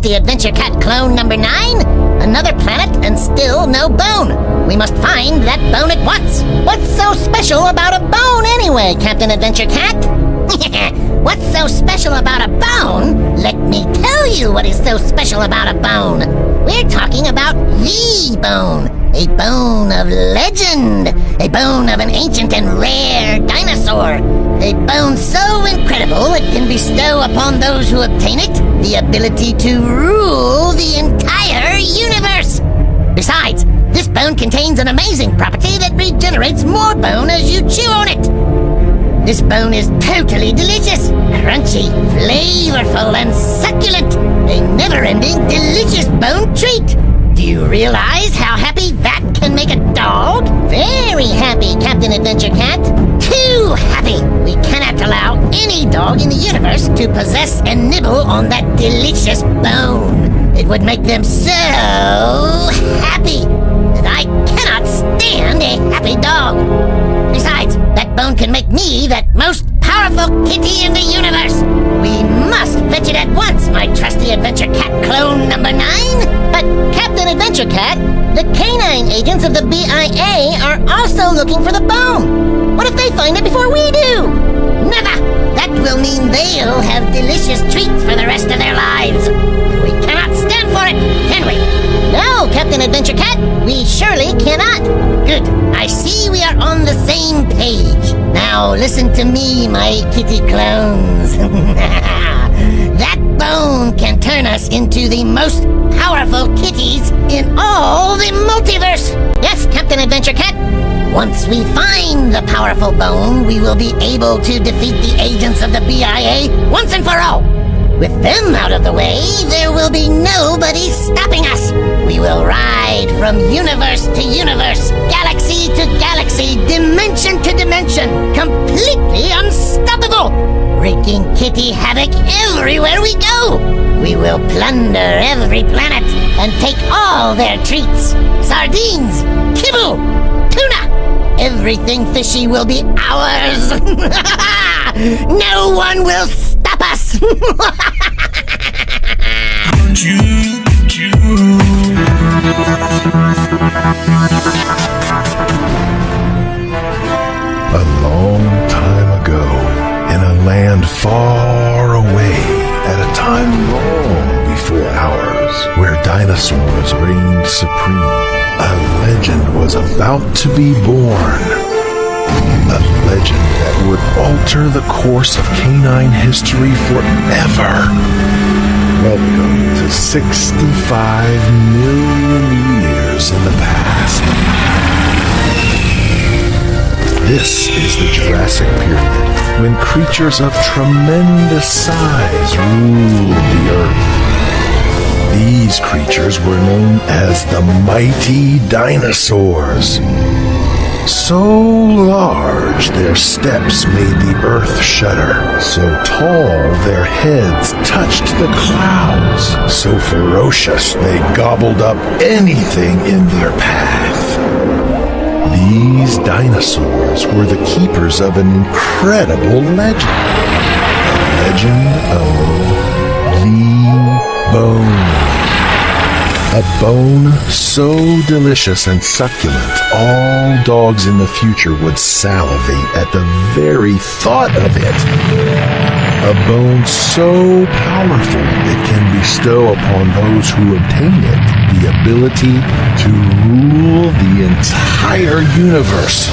trusty adventure cat clone number 9? Another planet and still no bone. We must find that bone at once. What's so special about a bone anyway, Captain Adventure Cat? What's so special about a bone? Let me tell you what is so special about a bone. We're talking about the bone. A bone of legend. A bone of an ancient and rare dinosaur. A bone so incredible it can bestow upon those who obtain it the ability to rule the entire universe. Besides, this bone contains an amazing property that regenerates more bone as you chew on it. This bone is totally delicious, crunchy, flavorful, and succulent. A never-ending, delicious bone treat. Do you realize how happy that can make a dog? Very happy, Captain Adventure Cat. Too happy. We cannot allow any dog in the universe to possess and nibble on that delicious bone. It would make them so happy. And I cannot stand a happy dog. Besides, that bone can make me that most powerful kitty in the universe. We must fetch it at once, my trusty adventure cat clone number 9. But Captain Adventure Cat, the canine agents of the BIA are also looking for the bone. What if they find it before we do? Never! That will mean they'll have delicious treats for the rest of their lives. We cannot stand for it, can we? No, Captain Adventure Cat, we surely cannot. Good. I see we are on the same page. Now listen to me, my kitty clones. That bone can turn us into the most powerful kitties in all the multiverse. Yes, Captain Adventure Cat. Once we find the powerful bone, we will be able to defeat the agents of the BIA once and for all. With them out of the way, there will be nobody stopping us. We will ride from universe to universe, galaxy to galaxy, dimension to dimension, completely unstoppable, wreaking kitty havoc everywhere we go. We will plunder every planet and take all their treats. Sardines, kibble, tuna, everything fishy will be ours. No one will stop us. A long time ago, in a land far away, at a time long before ours, where dinosaurs reigned supreme, a legend was about to be born. A legend that would alter the course of canine history forever. Welcome to 65 million years in the past. This is the Jurassic period, when creatures of tremendous size ruled the Earth. These creatures were known as the mighty dinosaurs. So large their steps made the earth shudder. So tall their heads touched the clouds. So ferocious they gobbled up anything in their path. These dinosaurs were the keepers of an incredible legend. The legend of the bone. A bone so delicious and succulent, all dogs in the future would salivate at the very thought of it. A bone so powerful it can bestow upon those who obtain it the ability to rule the entire universe.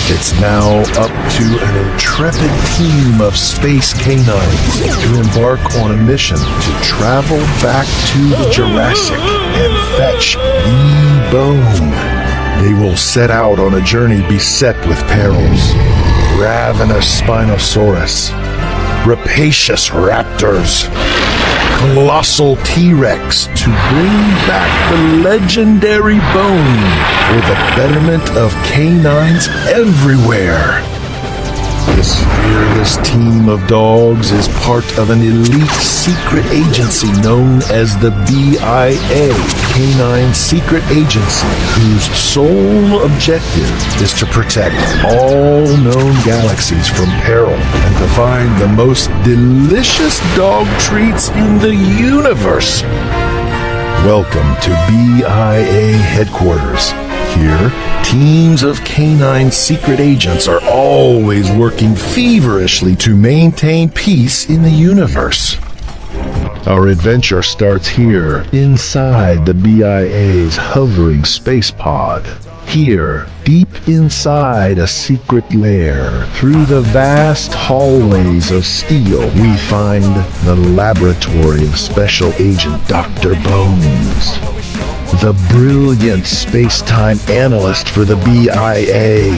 It's now up to an intrepid team of space canines to embark on a mission to travel back to the Jurassic and fetch the bone. They will set out on a journey beset with perils. Ravenous Spinosaurus, rapacious raptors, colossal T-Rex to bring back the legendary bone for the betterment of canines everywhere. The This fearless team of dogs is part of an elite secret agency known as the BIA, Canine Secret Agency, whose sole objective is to protect all known galaxies from peril and to find the most delicious dog treats in the universe. Welcome to BIA headquarters. Here, teams of canine secret agents are always working feverishly to maintain peace in the universe. Our adventure starts here, inside the BIA's hovering space pod. Here, deep inside a secret lair, through the vast hallways of steel, we find the laboratory of Special Agent Dr. Bones, the brilliant space-time analyst for the BIA.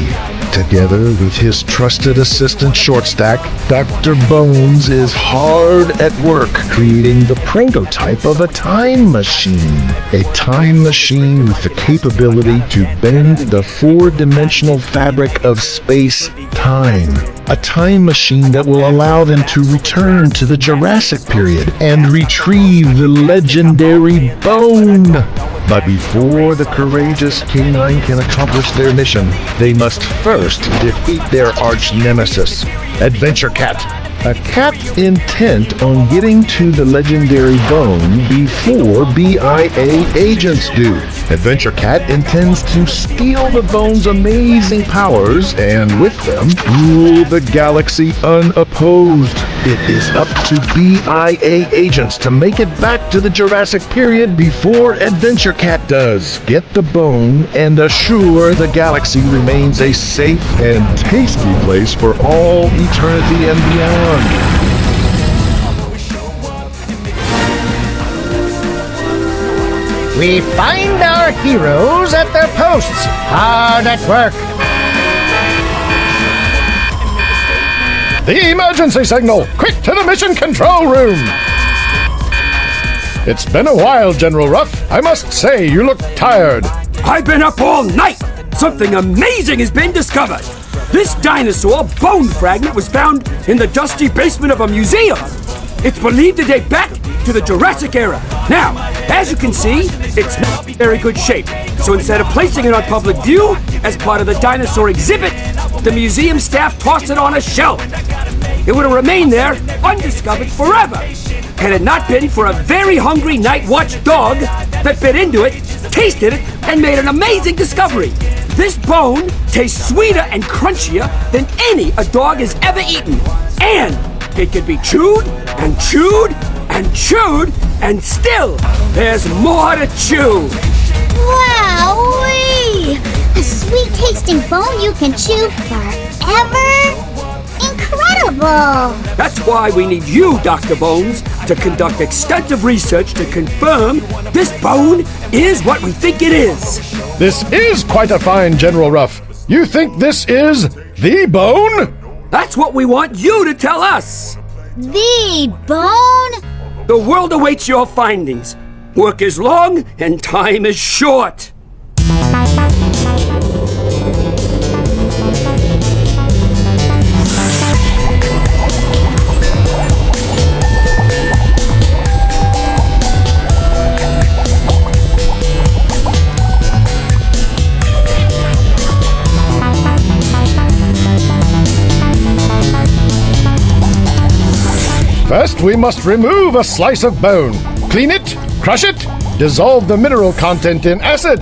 Together with his trusted assistant Shortstack, Dr. Bones is hard at work creating the prototype of a time machine. A time machine with the capability to bend the four-dimensional fabric of space-time. A time machine that will allow them to return to the Jurassic period and retrieve the legendary bone. But before the courageous canine can accomplish their mission, they must first defeat their arch-nemesis, Adventure Cat. A cat intent on getting to the legendary bone before BIA agents do. Adventure Cat intends to steal the bone's amazing powers and with them rule the galaxy unopposed. It is up to BIA agents to make it back to the Jurassic period before Adventure Cat does. Get the bone and assure the galaxy remains a safe and tasty place for all eternity and beyond. We find our heroes at their posts, hard at work. The emergency signal! Quick to the mission control room! It's been a while, General Ruff. I must say, you look tired. I've been up all night! Something amazing has been discovered! This dinosaur bone fragment was found in the dusty basement of a museum. It's believed to date back to the Jurassic era. Now, as you can see, it's not in very good shape. So instead of placing it on public view as part of the dinosaur exhibit, the museum staff tossed it on a shelf. It would have remained there undiscovered forever had it not been for a very hungry night watch dog that bit into it, tasted it, and made an amazing discovery. This bone tastes sweeter and crunchier than any a dog has ever eaten. And it can be chewed and chewed and chewed, and still there's more to chew. Wowee! A sweet-tasting bone you can chew forever? Incredible! That's why we need you, Dr. Bones, to conduct extensive research to confirm this bone is what we think it is. This is quite a find, General Ruff. You think this is the bone? That's what we want you to tell us. The bone? The world awaits your findings. Work is long and time is short. First, we must remove a slice of bone. Clean it, crush it, dissolve the mineral content in acid.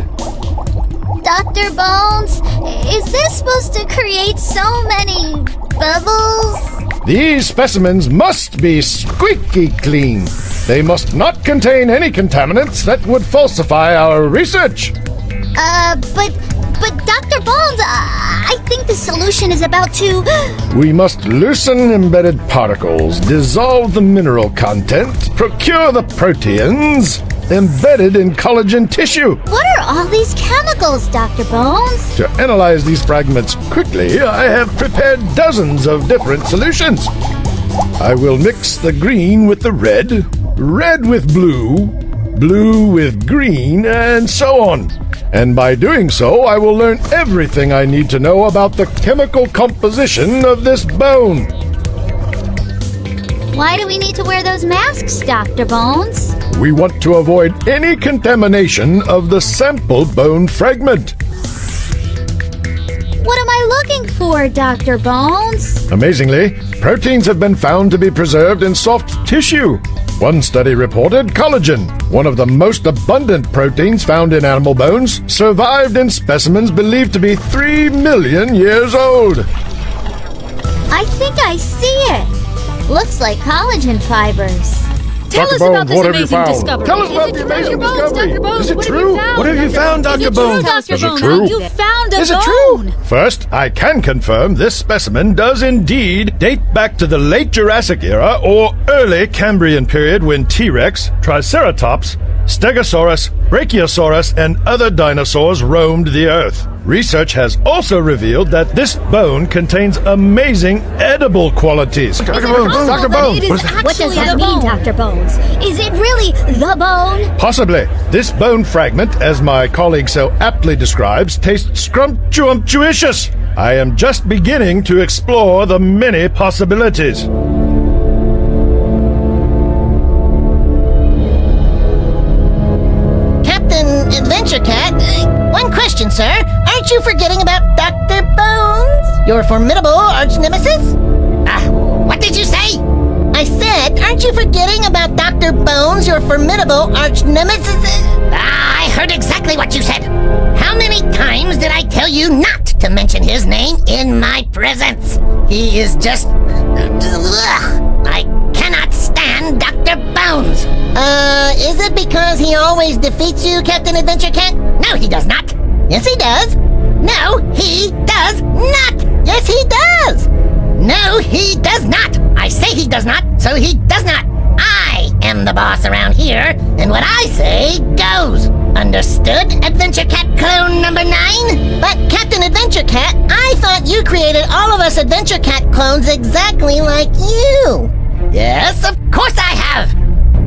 Dr. Bones, is this supposed to create so many bubbles? These specimens must be squeaky clean. They must not contain any contaminants that would falsify our research. But Dr. Bones, I think the solution is about to... We must loosen embedded particles, dissolve the mineral content, procure the proteins embedded in collagen tissue. What are all these chemicals, Dr. Bones? To analyze these fragments quickly, I have prepared dozens of different solutions. I will mix the green with the red with blue, blue with green, and so on. And by doing so, I will learn everything I need to know about the chemical composition of this bone. Why do we need to wear those masks, Dr. Bones? We want to avoid any contamination of the sample bone fragment. What am I looking for, Dr. Bones? Amazingly, proteins have been found to be preserved in soft tissue. One study reported collagen, one of the most abundant proteins found in animal bones, survived in specimens believed to be 3 million years old. I think I see it. Looks like collagen fibers. Tell us about this amazing discovery. Tell us about the amazing discovery. Dr. Bones, Is it what true? Have you found? What have you found, Dr. Bones? Dr. Is it Bones? true? You found a Is it bone. true? First, I can confirm this specimen does indeed date back to the late Jurassic era or early Cambrian period when T-Rex, Triceratops, Stegosaurus, Brachiosaurus, and other dinosaurs roamed the Earth. Research has also revealed that this bone contains amazing edible qualities. Dr. Bones, Dr. Bones, What does that mean, Dr. Bones? Is it really the bone? Possibly. This bone fragment, as my colleague so aptly describes, tastes scrumptious. I am just beginning to explore the many possibilities. Captain Adventure Cat, one question, sir. Aren't you forgetting about Dr. Bones? Your formidable arch nemesis? What did you say? I said, aren't you forgetting about Dr. Bones, your formidable arch nemesis? I heard exactly what you said. How many times did I tell you not to mention his name in my presence? He is just... I cannot stand Dr. Bones. Is it because he always defeats you, Captain Adventure Cat? No, he does not. Yes, he does. No, he does not. Yes, he does. No, he does not. I say he does not, so he does not. I am the boss around here, and what I say goes. Understood, Adventure Cat clone number 9? But Captain Adventure Cat, I thought you created all of us Adventure Cat clones exactly like you. Yes, of course I have.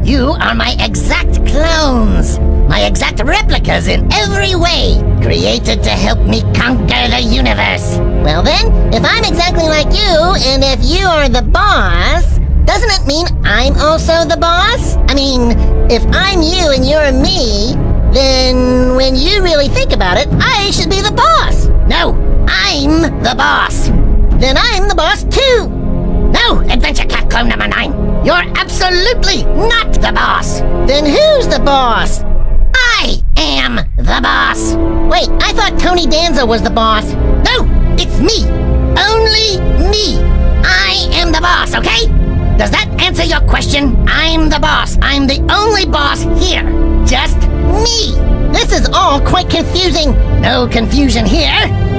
You are my exact clones, my exact replicas in every way, created to help me conquer the universe. Well then, if I'm exactly like you, and if you are the boss, doesn't it mean I'm also the boss? I mean, if I'm you and you're me, then when you really think about it, I should be the boss. No, I'm the boss. Then I'm the boss too. No, Adventure Cat clone number 9. You're absolutely not the boss. Then who's the boss? I am the boss. Wait, I thought Tony Danza was the boss. No, it's me. Only me. I am the boss, okay? Does that answer your question? I'm the boss. I'm the only boss here. Just me. This is all quite confusing. No confusion here.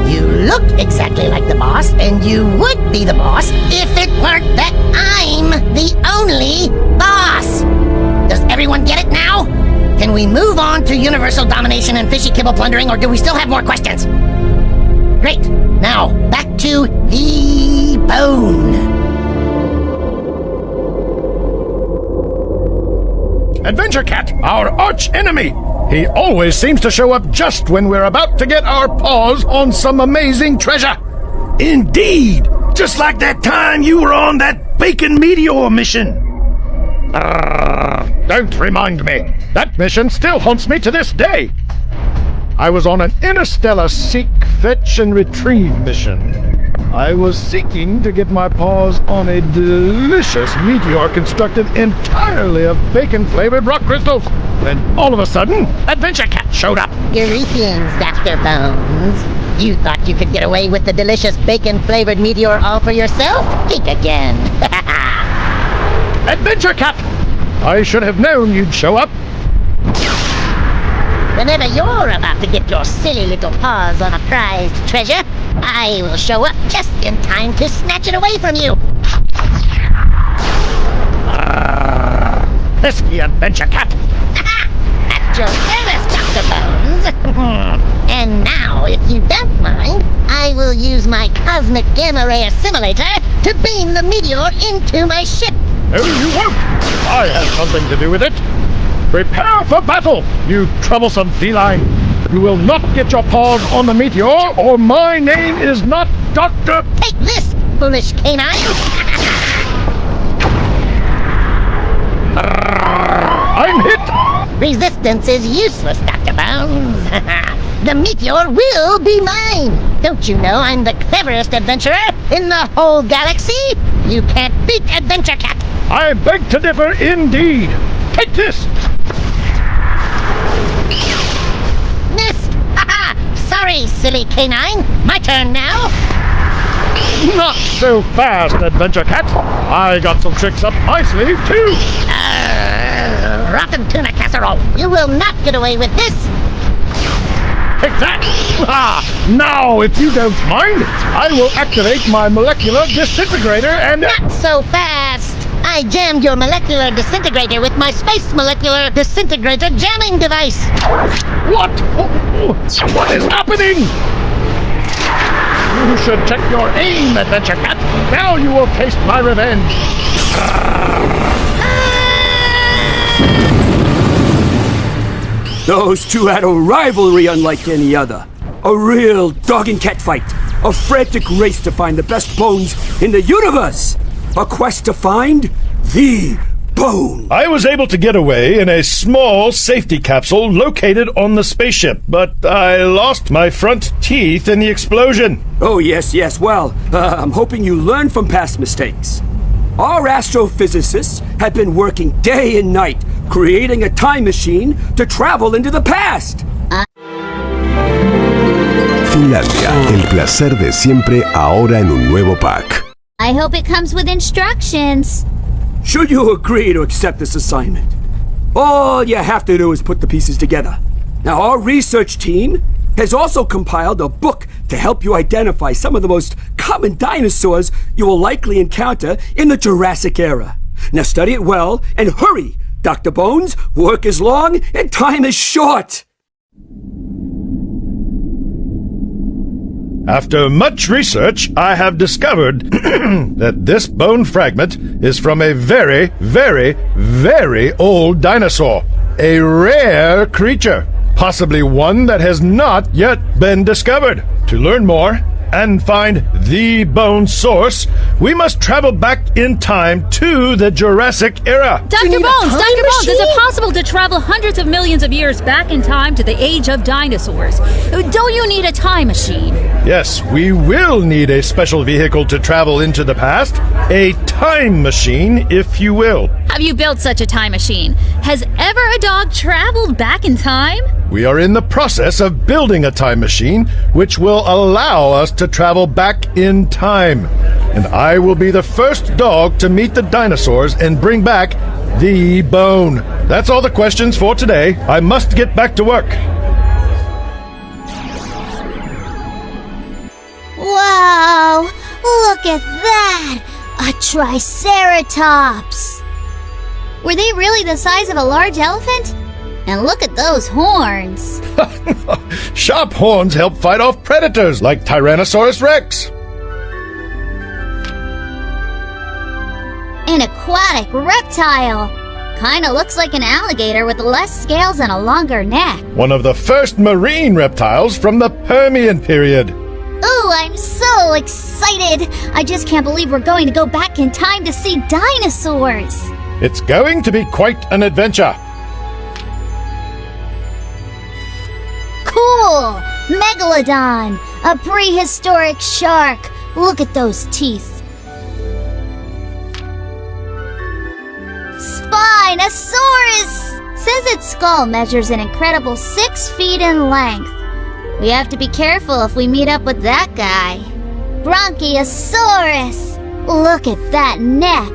You look exactly like the boss, and you would be the boss if it weren't that I'm the only boss. Does everyone get it now? Can we move on to universal domination and fishy kibble plundering, or do we still have more questions? Great. Now, back to the bone. Adventure Cat, our arch enemy. He always seems to show up just when we're about to get our paws on some amazing treasure. Indeed! Just like that time you were on that bacon meteor mission. Don't remind me. That mission still haunts me to this day. I was on an interstellar seek, fetch, and retrieve mission. I was seeking to get my paws on a delicious meteor constructed entirely of bacon-flavored rock crystals. Then, all of a sudden, Adventure Cat showed up. Greetings, Dr. Bones. You thought you could get away with the delicious bacon-flavored meteor all for yourself? Think again. Adventure Cat! I should have known you'd show up. Whenever you're about to get your silly little paws on a prized treasure, I will show up just in time to snatch it away from you. Pesky Adventure Cat! At your service, Dr. Bones. And now, if you don't mind, I will use my cosmic gamma ray assimilator to beam the meteor into my ship. No, you won't! I have something to do with it. Prepare for battle, you troublesome feline. You will not get your paws on the meteor, or my name is not Dr. Take this, foolish canine! I'm hit! Resistance is useless, Dr. Bones. The meteor will be mine! Don't you know I'm the cleverest adventurer in the whole galaxy? You can't beat Adventure Cat! I beg to differ indeed. Take this! Missed! Haha! Sorry, silly canine. My turn now. Not so fast, Adventure Cat. I got some tricks up my sleeve, too. Rotten tuna casserole. You will not get away with this. Take that! Now, if you don't mind, I will activate my molecular disintegrator and... Not so fast. I jammed your molecular disintegrator with my space molecular disintegrator jamming device. What? What is happening? You should check your aim, Adventure Cat. Now you will taste my revenge. Those two had a rivalry unlike any other. A real dog and cat fight. A frantic race to find the best bones in the universe. A quest to find the bone. I was able to get away in a small safety capsule located on the spaceship, but I lost my front teeth in the explosion. Oh, yes. Well, I'm hoping you learn from past mistakes. Our astrophysicists have been working day and night creating a time machine to travel into the past. Finlandia, el placer de siempre ahora en un nuevo pack. I hope it comes with instructions. Should you agree to accept this assignment, all you have to do is put the pieces together. Now, our research team has also compiled a book to help you identify some of the most common dinosaurs you will likely encounter in the Jurassic era. Now, study it well and hurry! Dr. Bones, work is long and time is short! After much research, I have discovered that this bone fragment is from a very, very, very old dinosaur. A rare creature. Possibly one that has not yet been discovered. To learn more and find the bone source, we must travel back in time to the Jurassic era. Dr. Bones, is it possible to travel hundreds of millions of years back in time to the age of dinosaurs? Don't you need a time machine? Yes, we will need a special vehicle to travel into the past. A time machine, if you will. Have you built such a time machine? Has ever a dog traveled back in time? We are in the process of building a time machine which will allow us to travel back in time. And I will be the first dog to meet the dinosaurs and bring back the bone. That's all the questions for today. I must get back to work. Wow! Look at that! A triceratops! Were they really the size of a large elephant? And look at those horns! Sharp horns help fight off predators like Tyrannosaurus Rex. An aquatic reptile! Kinda looks like an alligator with less scales and a longer neck. One of the first marine reptiles from the Permian period. Ooh, I'm so excited! I just can't believe we're going to go back in time to see dinosaurs! It's going to be quite an adventure. Cool! Megalodon! A prehistoric shark! Look at those teeth! Spinosaurus! Says its skull measures an incredible 6 feet in length. We have to be careful if we meet up with that guy. Bronchiosaurus! Look at that neck!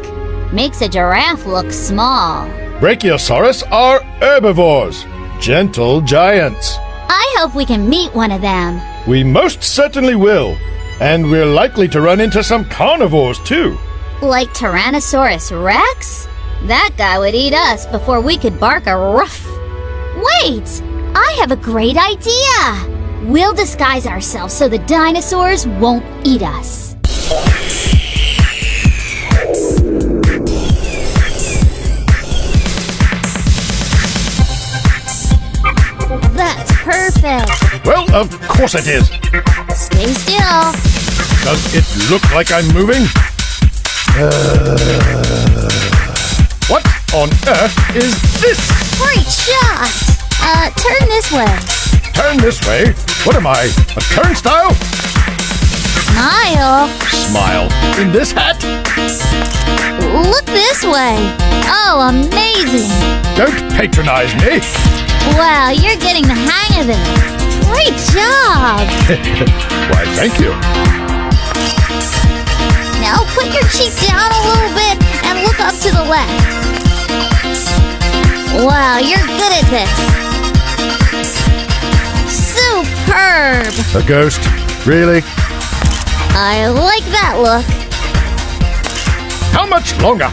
Makes a giraffe look small. Brachiosaurus are herbivores, gentle giants. I hope we can meet one of them. We most certainly will. And we're likely to run into some carnivores too. Like Tyrannosaurus Rex? That guy would eat us before we could bark a ruff. Wait! I have a great idea! We'll disguise ourselves so the dinosaurs won't eat us. Of course it is. Stay still. Does it look like I'm moving? What on earth is this? Great shot. Turn this way. Turn this way? What am I, a turnstile? Smile. Smile. In this hat? Look this way. Oh, amazing. Don't patronize me. Wow, you're getting the hang of it. Great job. Why, thank you. Now put your cheek down a little bit and look up to the left. Wow, you're good at this. Superb. A ghost? Really? I like that look. How much longer?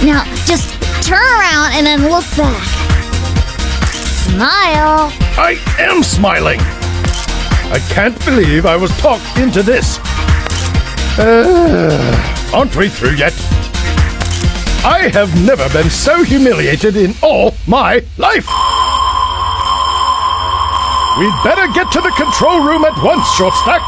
Now, just turn around and then look back. Smile. I am smiling. I can't believe I was talked into this. Aren't we through yet? I have never been so humiliated in all my life. We'd better get to the control room at once, Short Stack.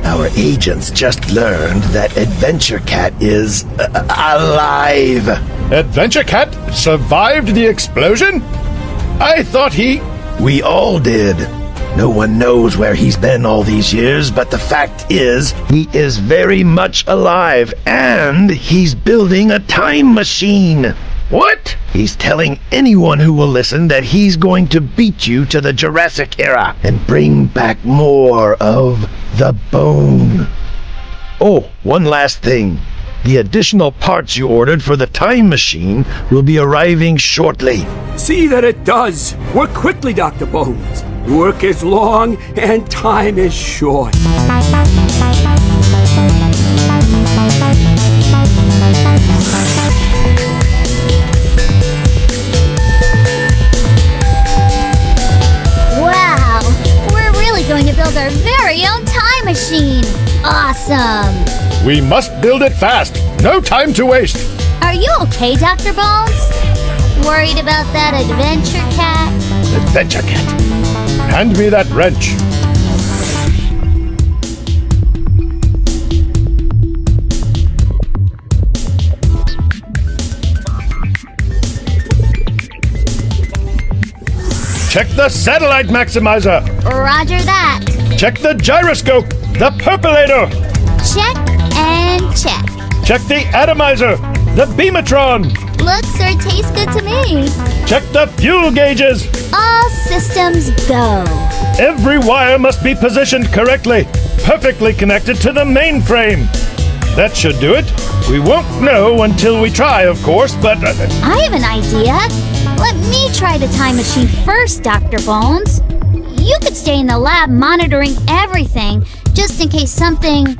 Our agents just learned that Adventure Cat is alive. Adventure Cat survived the explosion? I thought he... We all did. No one knows where he's been all these years, but the fact is, he is very much alive, and he's building a time machine. What? He's telling anyone who will listen that he's going to beat you to the Jurassic era and bring back more of the bone. Oh, one last thing. The additional parts you ordered for the time machine will be arriving shortly. See that it does. Work quickly, Dr. Bones. Work is long and time is short. Wow, we're really going to build our very own time machine. Awesome. We must build it fast. No time to waste. Are you okay, Dr. Bones? Worried about that Adventure Cat? Adventure Cat. Hand me that wrench. Check the satellite maximizer. Roger that. Check the gyroscope. The percolator. Check and check. Check the atomizer. The beamatron. Looks or tastes good to me. Check the fuel gauges. All systems go. Every wire must be positioned correctly, perfectly connected to the mainframe. That should do it. We won't know until we try, of course, but... I have an idea. Let me try the time machine first, Dr. Bones. You could stay in the lab monitoring everything, just in case anything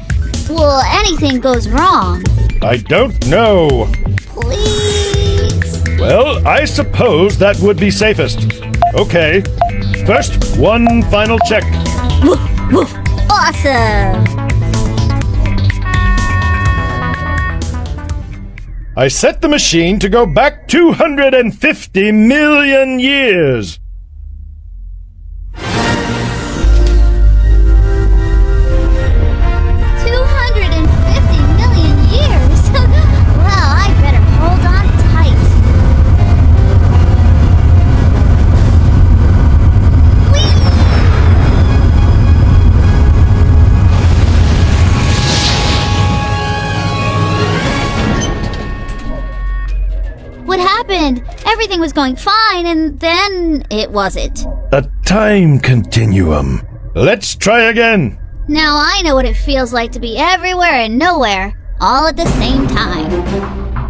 goes wrong. I don't know. Please? Well, I suppose that would be safest. Okay. First, one final check. Woof, woof. Awesome. I set the machine to go back 250 million years. 250 million years? Well, I better hold on tight. Whee! What happened? Everything was going fine, and then it wasn't. A time continuum. Let's try again. Now I know what it feels like to be everywhere and nowhere, all at the same time.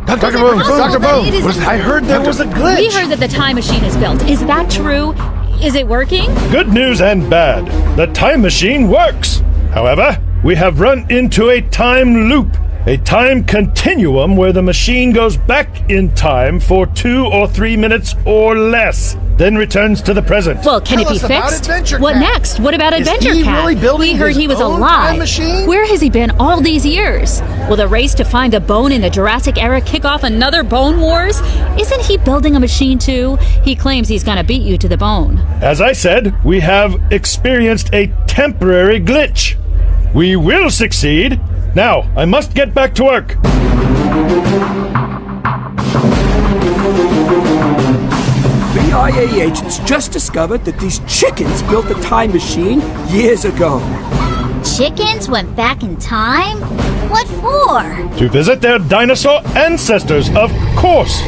Dr. Bones, Dr. Bones, I heard there was a glitch. We heard that the time machine is built. Is that true? Is it working? Good news and bad. The time machine works. However, we have run into a time loop. A time continuum where the machine goes back in time for 2 or 3 minutes or less, then returns to the present. Well, can Tell it be us about fixed? Adventure What Cat. next? What about Adventure he Cat? really building We heard his he was own alive. time machine? Where has he been all these years? Will the race to find a bone in the Jurassic era kick off another Bone Wars? Isn't he building a machine too? He claims he's gonna beat you to the bone. As I said, we have experienced a temporary glitch. We will succeed. Now, I must get back to work. BIA agents just discovered that these chickens built a time machine years ago. Chickens went back in time? What for? To visit their dinosaur ancestors, of course.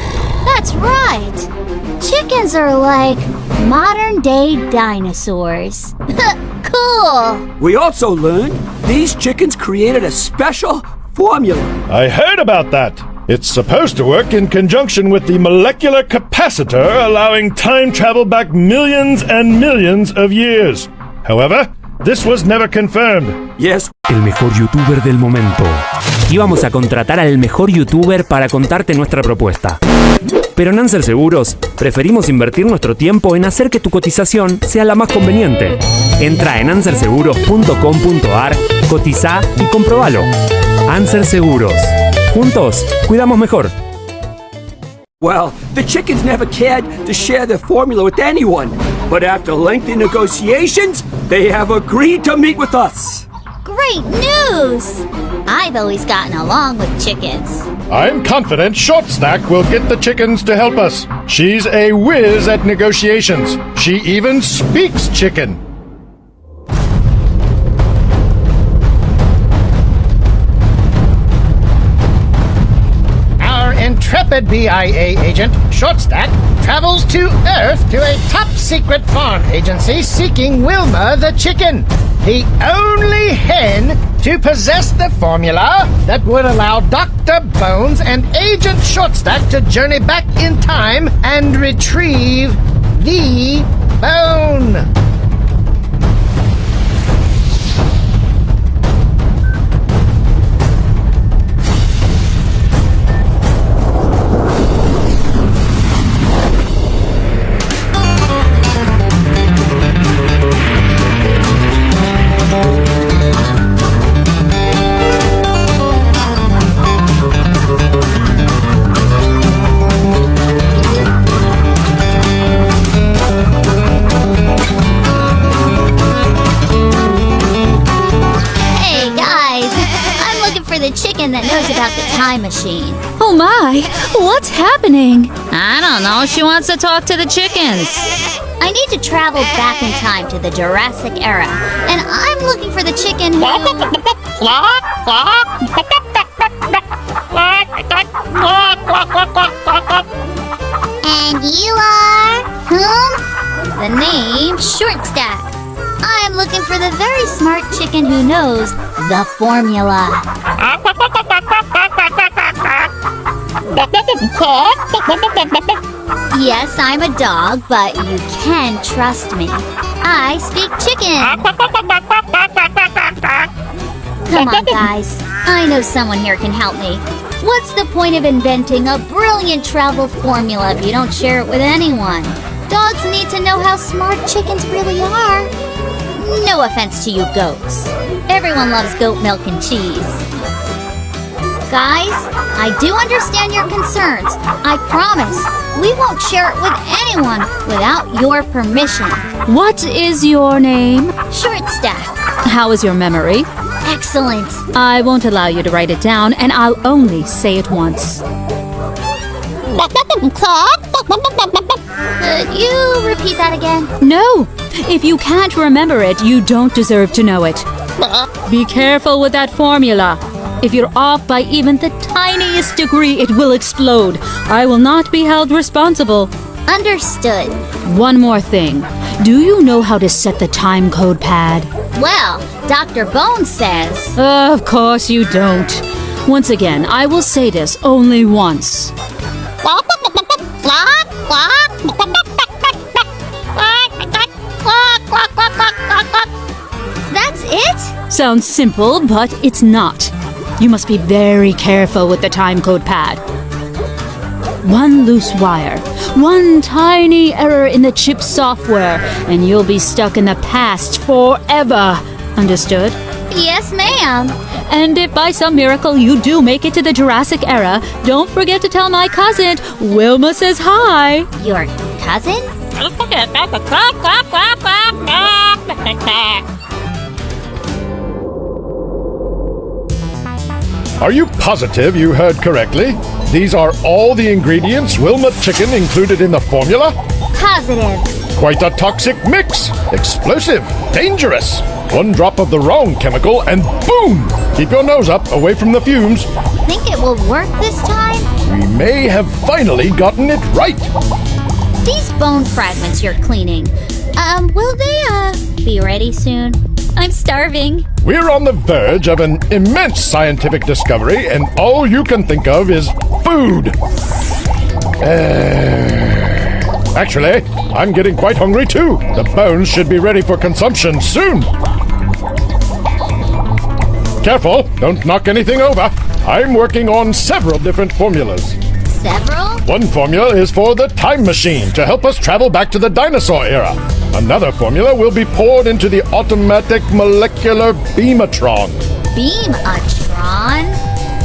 That's right. Chickens are like modern day dinosaurs. Cool. We also learned these chickens created a special formula. I heard about that. It's supposed to work in conjunction with the molecular capacitor, allowing time travel back millions and millions of years. However, this was never confirmed. Yes, El mejor youtuber del momento. Íbamos a contratar al mejor youtuber para contarte nuestra propuesta. Pero en Answer Seguros preferimos invertir nuestro tiempo en hacer que tu cotización sea la más conveniente. Entra en answerseguros.com.ar, cotiza y comprobalo. Answer Seguros. Juntos, cuidamos mejor. well, the chickens never cared to share their formula with anyone. But after lengthy negotiations, they have agreed to meet with us. Great news! I've always gotten along with chickens. I'm confident Short Stack will get the chickens to help us. She's a whiz at negotiations. She even speaks chicken. Our intrepid BIA agent, Shortstack, travels to Earth to a top-secret farm agency seeking Wilma the chicken, the only hen to possess the formula that would allow Dr. Bones and Agent Shortstack to journey back in time and retrieve the bone. The chicken that knows about the time machine. Oh my, what's happening? I don't know, she wants to talk to the chickens. I need to travel back in time to the Jurassic era, and I'm looking for the chicken who... And you are... whom? The name Shortstack. I'm looking for the very smart chicken who knows the formula. Yes, I'm a dog, but you can trust me. I speak chicken. Come on, guys. I know someone here can help me. What's the point of inventing a brilliant travel formula if you don't share it with anyone? Dogs need to know how smart chickens really are. No offense to you goats. Everyone loves goat milk and cheese. Guys, I do understand your concerns. I promise we won't share it with anyone without your permission. What is your name? Shortstack. How is your memory? Excellent. I won't allow you to write it down, and I'll only say it once. Could you repeat that again? No! If you can't remember it, you don't deserve to know it. Be careful with that formula. If you're off by even the tiniest degree, it will explode. I will not be held responsible. Understood. One more thing. Do you know how to set the time code pad? Well, Dr. Bones says... Of course you don't. Once again, I will say this only once. That's it? Sounds simple, but it's not. You must be very careful with the timecode pad. One loose wire, one tiny error in the chip's software, and you'll be stuck in the past forever. Understood? Yes, ma'am. And if by some miracle you do make it to the Jurassic era, don't forget to tell my cousin, Wilma says hi. Your cousin? Are you positive you heard correctly? These are all the ingredients Wilma Chicken included in the formula? Positive. Quite a toxic mix. Explosive. Dangerous. One drop of the wrong chemical and boom! Keep your nose up, away from the fumes. Think it will work this time? We may have finally gotten it right. These bone fragments you're cleaning, will they, be ready soon? I'm starving. We're on the verge of an immense scientific discovery, and all you can think of is food. Actually, I'm getting quite hungry too. The bones should be ready for consumption soon. Careful, don't knock anything over. I'm working on several different formulas. Several? One formula is for the time machine to help us travel back to the dinosaur era. Another formula will be poured into the automatic molecular beamatron. Beamatron?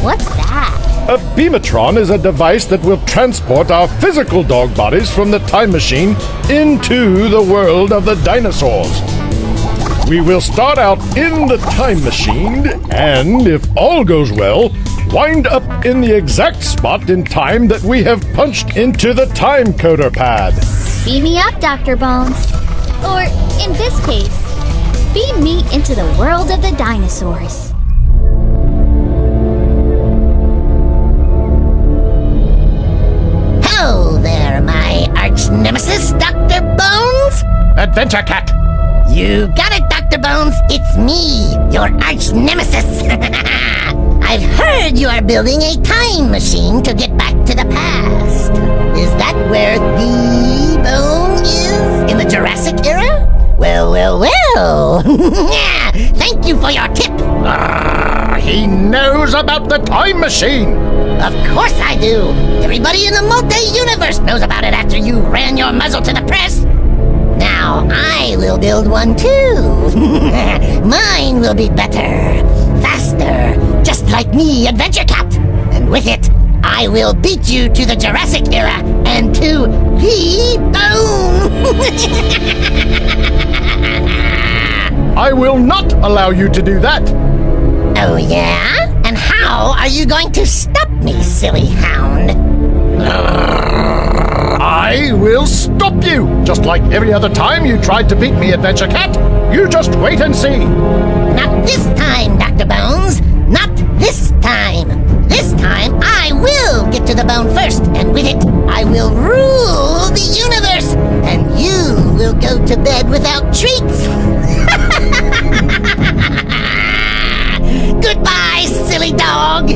What's that? A beamatron is a device that will transport our physical dog bodies from the time machine into the world of the dinosaurs. We will start out in the time machine and, if all goes well, wind up in the exact spot in time that we have punched into the time coder pad. Beam me up, Dr. Bones. Or, in this case, beam me into the world of the dinosaurs. Hello there, my arch nemesis, Dr. Bones. Adventure Cat! You got it, Dr. Bones. It's me, your arch nemesis. I've heard you are building a time machine to get back to the past. Is that where the bone is? In the Jurassic era? Well. Thank you for your tip. He knows about the time machine! Of course I do. Everybody in the multi-universe knows about it after you ran your muzzle to the press. Now I will build one too. Mine will be better, faster, just like me, Adventure Cat. And with it, I will beat you to the Jurassic era and to the bone. I will not allow you to do that. Oh yeah? And how are you going to stop me, silly hound? I will stop you, just like every other time you tried to beat me, Adventure Cat. You just wait and see. Not this time, Dr. Bones. Not this time. This time, I will get to the bone first, and with it, I will rule the universe, and you will go to bed without treats. Goodbye, silly dog.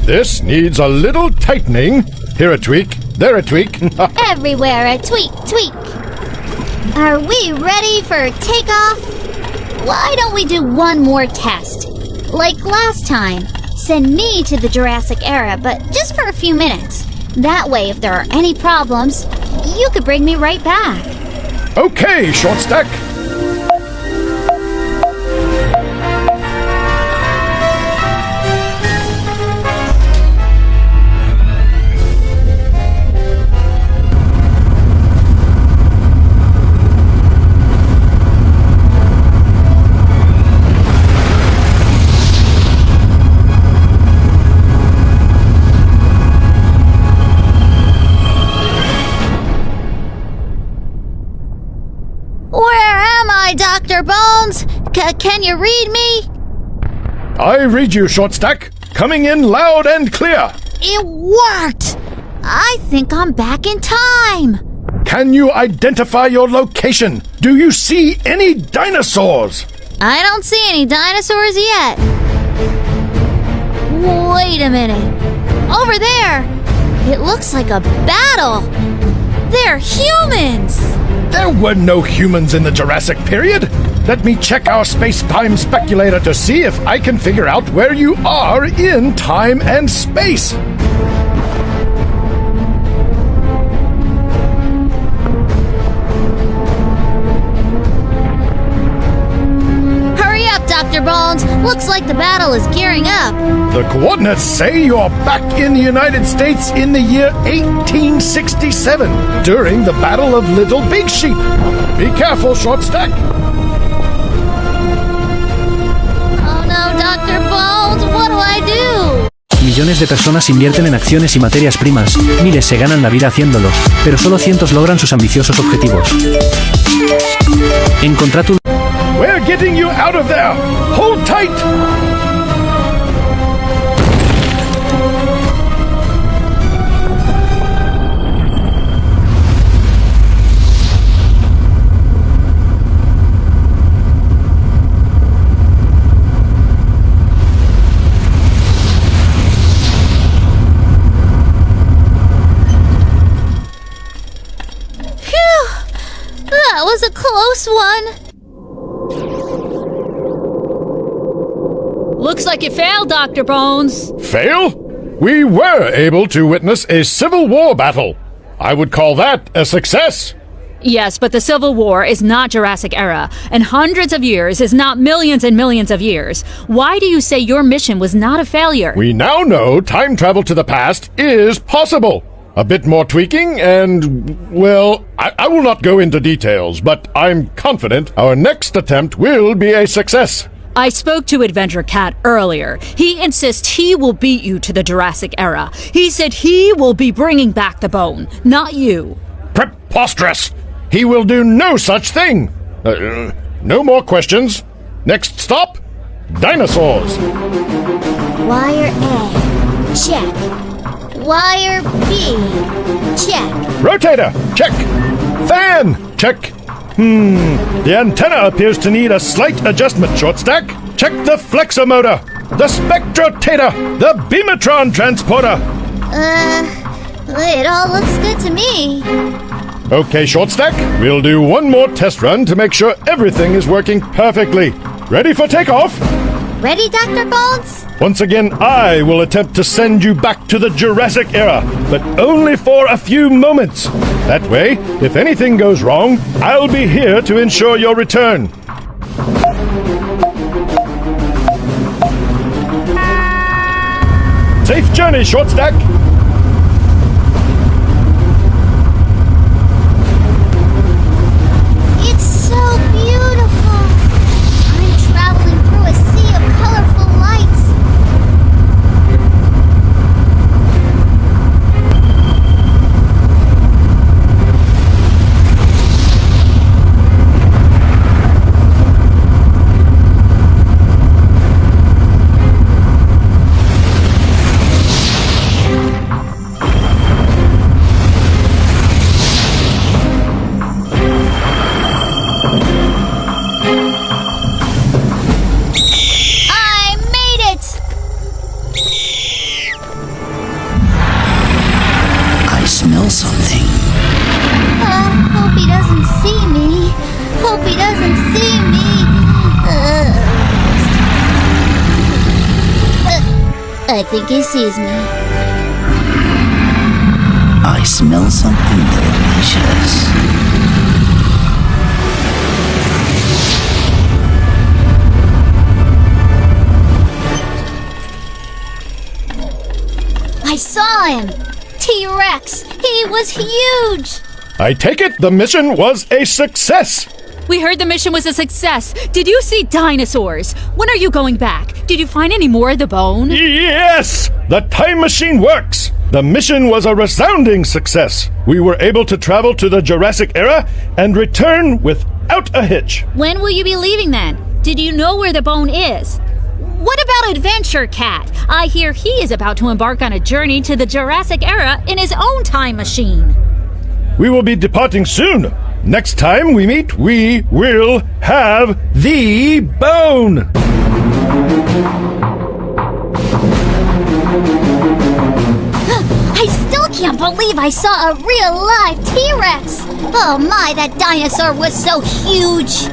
This needs a little tightening. Here a tweak, there a tweak. Everywhere a tweak, tweak. Are we ready for takeoff? Why don't we do one more test? Like last time. Send me to the Jurassic era, but just for a few minutes. That way, if there are any problems, you could bring me right back. Okay, Short Stack. Dr. Bones, can you read me? I read you, Short Stack. Coming in loud and clear. It worked! I think I'm back in time. Can you identify your location? Do you see any dinosaurs? I don't see any dinosaurs yet. Wait a minute. Over there! It looks like a battle. They're humans! There were no humans in the Jurassic period. Let me check our space-time speculator to see if I can figure out where you are in time and space. Hurry up, Dr. Bones. Looks like the battle is gearing up. The coordinates say you're back in the United States in the year 1867 during the Battle of Little Big Sheep. Be careful, Short Stack. Oh no, Dr. Bones, what do I do? Millones de personas invierten en acciones y materias primas. Miles se ganan la vida haciéndolo, pero solo cientos logran sus ambiciosos objetivos. Encontrad un... We're getting you out of there. Hold tight. That was a close one. Looks like you failed, Dr. Bones. Fail? We were able to witness a Civil War battle. I would call that a success. Yes, but the Civil War is not Jurassic era, and hundreds of years is not millions and millions of years. Why do you say your mission was not a failure? We now know time travel to the past is possible. A bit more tweaking and, well, I will not go into details, but I'm confident our next attempt will be a success. I spoke to Adventure Cat earlier. He insists he will beat you to the Jurassic era. He said he will be bringing back the bone, not you. Preposterous! He will do no such thing! No more questions. Next stop, dinosaurs. Wire A, check. Wire B, check. Rotator, check. Fan, check. The antenna appears to need a slight adjustment, Short Stack. Check the flexor motor, the spectrotator, the beamatron transporter. It all looks good to me. Okay, Short Stack, we'll do one more test run to make sure everything is working perfectly. Ready for takeoff? Ready, Dr. Bones? Once again, I will attempt to send you back to the Jurassic era, but only for a few moments. That way, if anything goes wrong, I'll be here to ensure your return. Safe journey, Short Stack. It's so beautiful. I'm traveling through a sea of colorful lights. Smell something. Hope he doesn't see me. Hope he doesn't see me. I think he sees me. I smell something delicious. I saw him. T-Rex! He was huge! I take it the mission was a success! We heard the mission was a success. Did you see dinosaurs? When are you going back? Did you find any more of the bone? Yes! The time machine works! The mission was a resounding success. We were able to travel to the Jurassic era and return without a hitch. When will you be leaving then? Did you know where the bone is? What about Adventure Cat? I hear he is about to embark on a journey to the Jurassic era in his own time machine. We will be departing soon. Next time we meet, we will have the bone. I still can't believe I saw a real live T-Rex! Oh my, that dinosaur was so huge!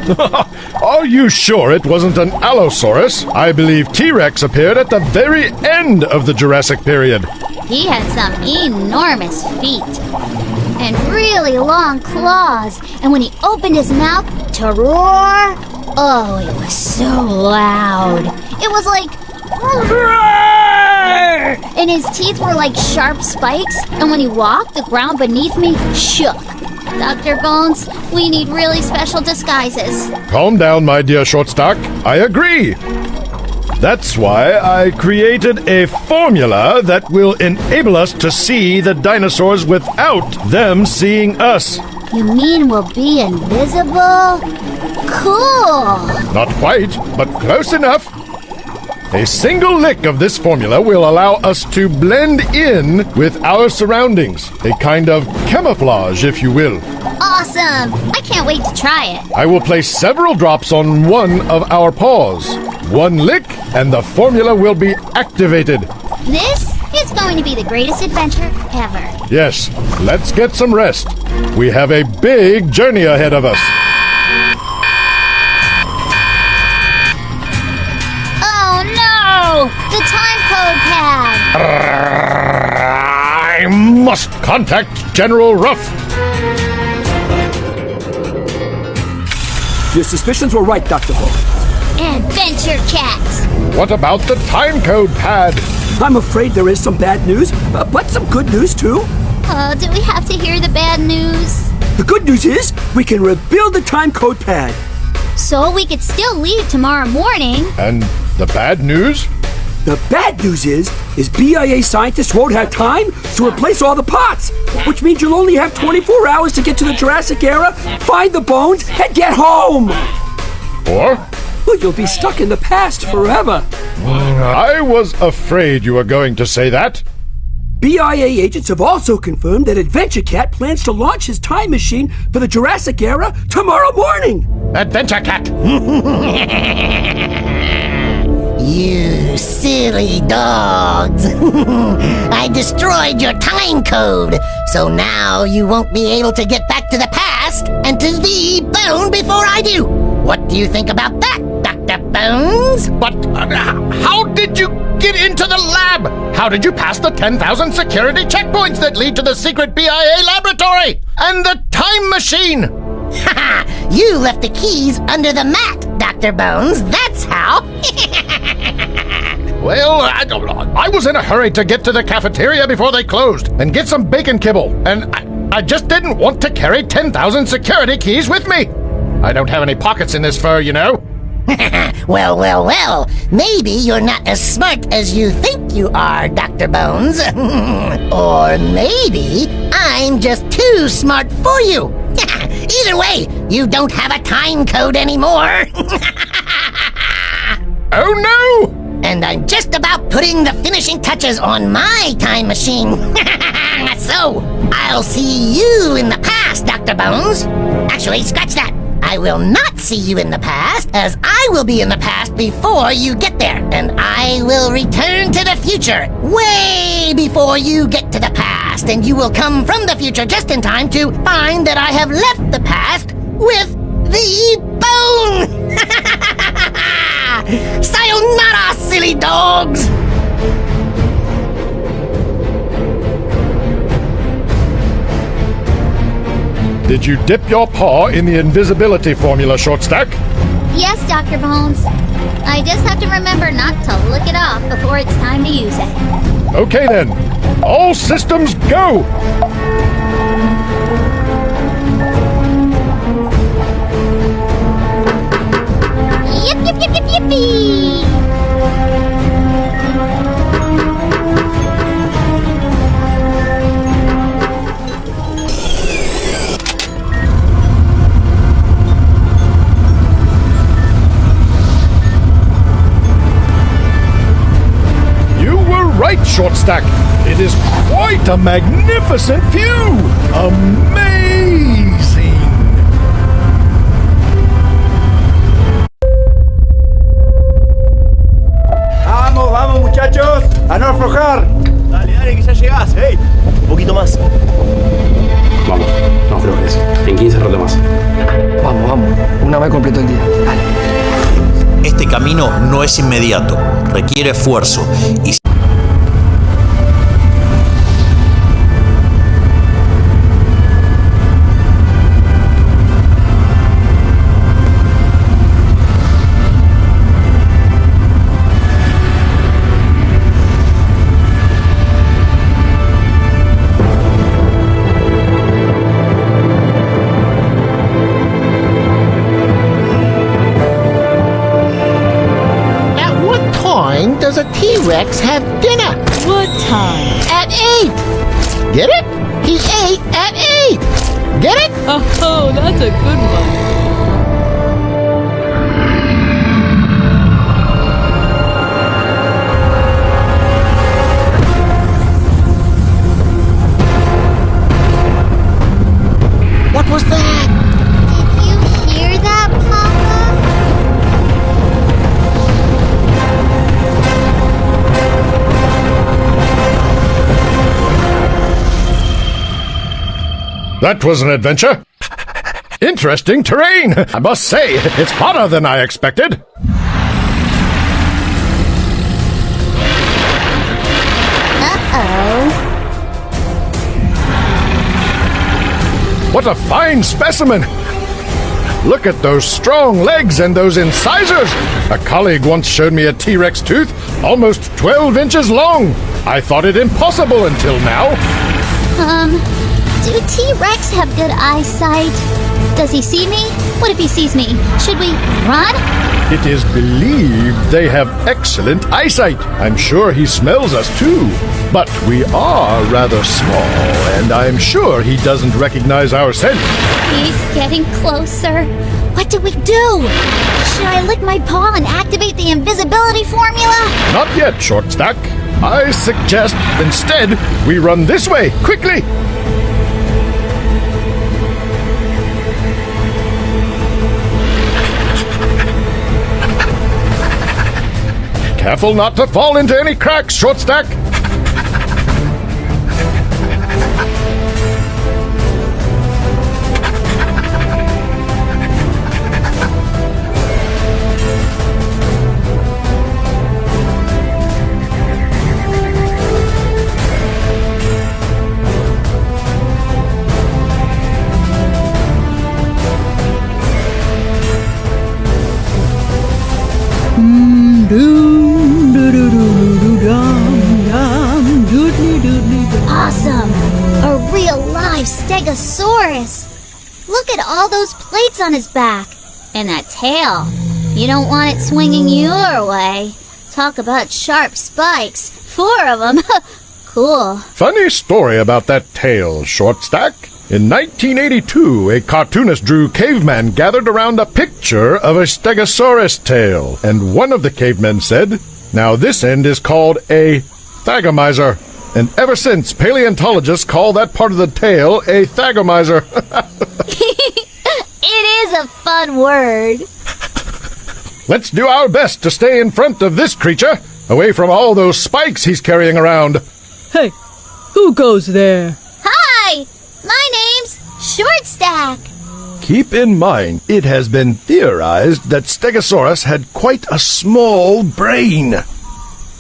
Are you sure it wasn't an Allosaurus? I believe T-Rex appeared at the very end of the Jurassic period. He had some enormous feet and really long claws, and when he opened his mouth to roar, oh, it was so loud. It was like... and his teeth were like sharp spikes, and when he walked, the ground beneath me shook. Dr. Bones, we need really special disguises. Calm down, my dear Shortstock. I agree. That's why I created a formula that will enable us to see the dinosaurs without them seeing us. You mean we'll be invisible? Cool! Not quite, but close enough. A single lick of this formula will allow us to blend in with our surroundings. A kind of camouflage, if you will. Awesome! I can't wait to try it. I will place several drops on one of our paws. One lick, and the formula will be activated. This is going to be the greatest adventure ever. Yes, let's get some rest. We have a big journey ahead of us. Oh no! The time code pad! I must contact General Ruff. Your suspicions were right, Dr. Bones. Adventure Cat! What about the time code pad? I'm afraid there is some bad news, but some good news too. Oh, do we have to hear the bad news? The good news is we can rebuild the time code pad. So we could still leave tomorrow morning. And the bad news? The bad news is BIA scientists won't have time to replace all the parts, which means you'll only have 24 hours to get to the Jurassic era, find the bones, and get home. Or? Well, you'll be stuck in the past forever. I was afraid you were going to say that. BIA agents have also confirmed that Adventure Cat plans to launch his time machine for the Jurassic era tomorrow morning. Adventure Cat! You silly dogs. I destroyed your time code, so now you won't be able to get back to the past and to the bone before I do. What do you think about that, Dr. Bones? But how did you get into the lab? How did you pass the 10,000 security checkpoints that lead to the secret BIA laboratory? And the time machine? Haha, you left the keys under the mat, Dr. Bones. That's how. Well, I was in a hurry to get to the cafeteria before they closed and get some bacon kibble, and I just didn't want to carry 10,000 security keys with me. I don't have any pockets in this fur, you know. Well. Maybe you're not as smart as you think you are, Dr. Bones. Or maybe I'm just too smart for you. Either way, you don't have a time code anymore. Oh no! And I'm just about putting the finishing touches on my time machine. So, I'll see you in the past, Dr. Bones. Actually, scratch that. I will not see you in the past, as I will be in the past before you get there. And I will return to the future, way before you get to the past. And you will come from the future just in time to find that I have left the past with the bone. Sayonara, silly dogs! Did you dip your paw in the invisibility formula, Shortstack? Yes, Dr. Bones. I just have to remember not to look it off before it's time to use it. Okay then. All systems go! Yippee! Right, Shortstack. It is quite a magnificent view. Amazing. Vamos, muchachos, a no aflojar. Dale, que ya llegás, hey. Un poquito más. no es inmediato, requiere esfuerzo y does a T-Rex have dinner? What time? At 8. Get it? He ate at 8. Get it? Oh, that's a good one. What was that? Did you hear that, Papa? That was an adventure. Interesting terrain, I must say. It's hotter than I expected. Uh-oh. What a fine specimen! Look at those strong legs and those incisors! A colleague once showed me a T-Rex tooth almost 12 inches long. I thought it impossible until now. Do T-Rex have good eyesight? Does he see me? What if he sees me? Should we run? It is believed they have excellent eyesight. I'm sure he smells us too. But we are rather small, and I'm sure he doesn't recognize our scent. He's getting closer. What do we do? Should I lick my paw and activate the invisibility formula? Not yet, Shortstack. I suggest instead we run this way, quickly. Careful not to fall into any cracks, Shortstack. Awesome! A real live Stegosaurus! Look at all those plates on his back. And that tail. You don't want it swinging your way. Talk about sharp spikes. 4 of them. Cool. Funny story about that tail, Shortstack. In 1982, a cartoonist drew caveman gathered around a picture of a Stegosaurus tail, and one of the cavemen said, "Now this end is called a thagomizer." And ever since, paleontologists call that part of the tail a thagomizer. It is a fun word. Let's do our best to stay in front of this creature, away from all those spikes he's carrying around. Hey, who goes there? Hi! My name's Shortstack. Keep in mind, it has been theorized that Stegosaurus had quite a small brain.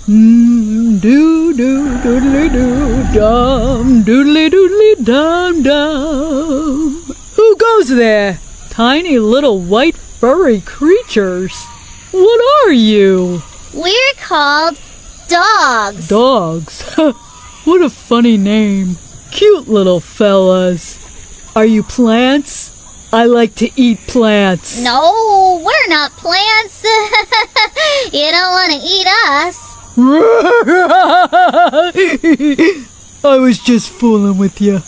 Dum doodly doodly dum dum. Who goes there? Tiny little white furry creatures. What are you? We're called dogs. Dogs? What a funny name. Cute little fellas. Are you plants? I like to eat plants. No, we're not plants. You don't want to eat us. I was just fooling with you.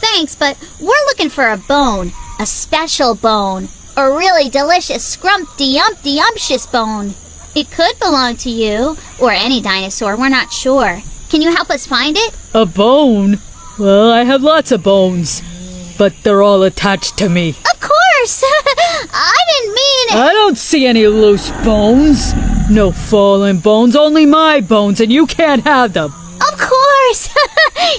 Thanks, but we're looking for a bone. A special bone. A really delicious scrumpty-umpty-umptious bone. It could belong to you, or any dinosaur, we're not sure. Can you help us find it? A bone? Well, I have lots of bones, but they're all attached to me. Of course! I didn't mean... I don't see any loose bones. No fallen bones, only my bones, and you can't have them. Of course!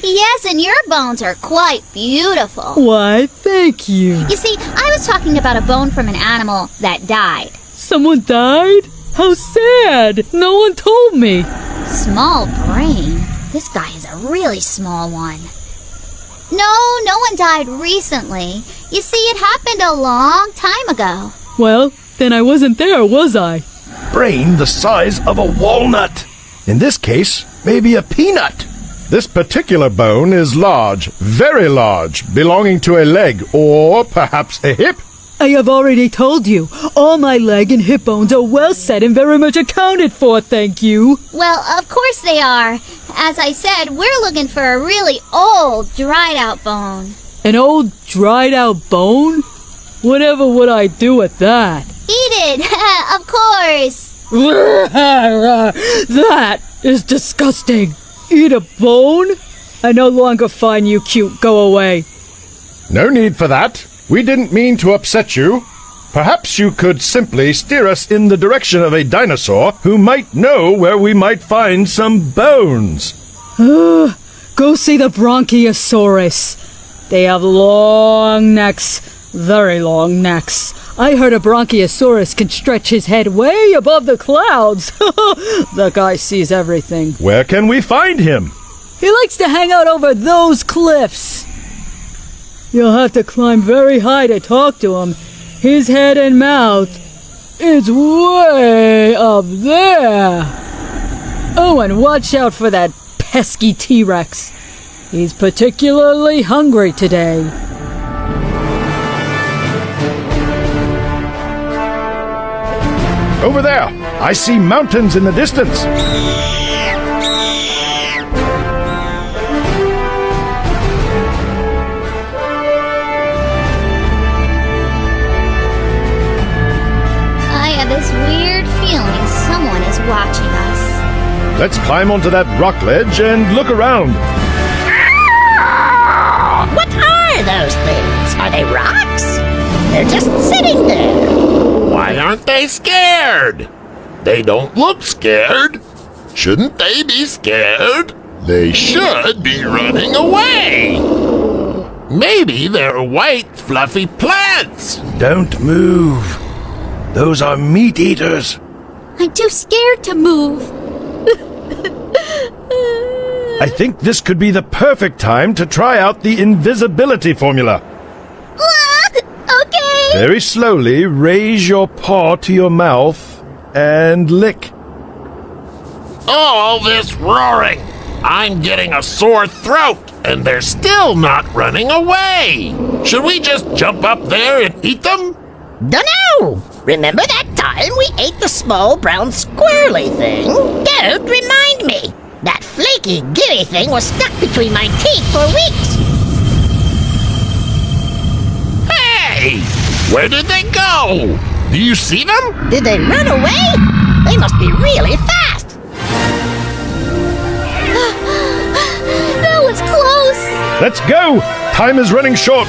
Yes, and your bones are quite beautiful. Why, thank you. You see, I was talking about a bone from an animal that died. Someone died? How sad! No one told me. Small brain? This guy is a really small one. No one died recently. You see, it happened a long time ago. Well, then I wasn't there, was I? Brain the size of a walnut. In this case, maybe a peanut. This particular bone is large, very large, belonging to a leg or perhaps a hip. I have already told you. All my leg and hip bones are well set and very much accounted for, thank you. Well, of course they are. As I said, we're looking for a really old, dried-out bone. An old, dried-out bone? Whatever would I do with that? Eat it, of course. That is disgusting. Eat a bone? I no longer find you cute. Go away. No need for that. We didn't mean to upset you. Perhaps you could simply steer us in the direction of a dinosaur who might know where we might find some bones. Go see the Bronchiosaurus. They have long necks. Very long necks. I heard a Bronchiosaurus can stretch his head way above the clouds. The guy sees everything. Where can we find him? He likes to hang out over those cliffs. You'll have to climb very high to talk to him. His head and mouth is way up there. Oh, and watch out for that pesky T-Rex. He's particularly hungry today. Over there! I see mountains in the distance! I have this weird feeling someone is watching us. Let's climb onto that rock ledge and look around. What are those things? Are they rocks? They're just sitting there. Why aren't they scared? They don't look scared. Shouldn't they be scared? They should be running away. Maybe they're white, fluffy plants. Don't move. Those are meat eaters. I'm too scared to move. I think this could be the perfect time to try out the invisibility formula. Okay. Very slowly, raise your paw to your mouth and lick. All this roaring. I'm getting a sore throat, and they're still not running away. Should we just jump up there and eat them? Dunno! Remember that time we ate the small brown squirrely thing? Don't remind me! That flaky, giddy thing was stuck between my teeth for weeks! Hey! Where did they go? Do you see them? Did they run away? They must be really fast! That was close! Let's go! Time is running short!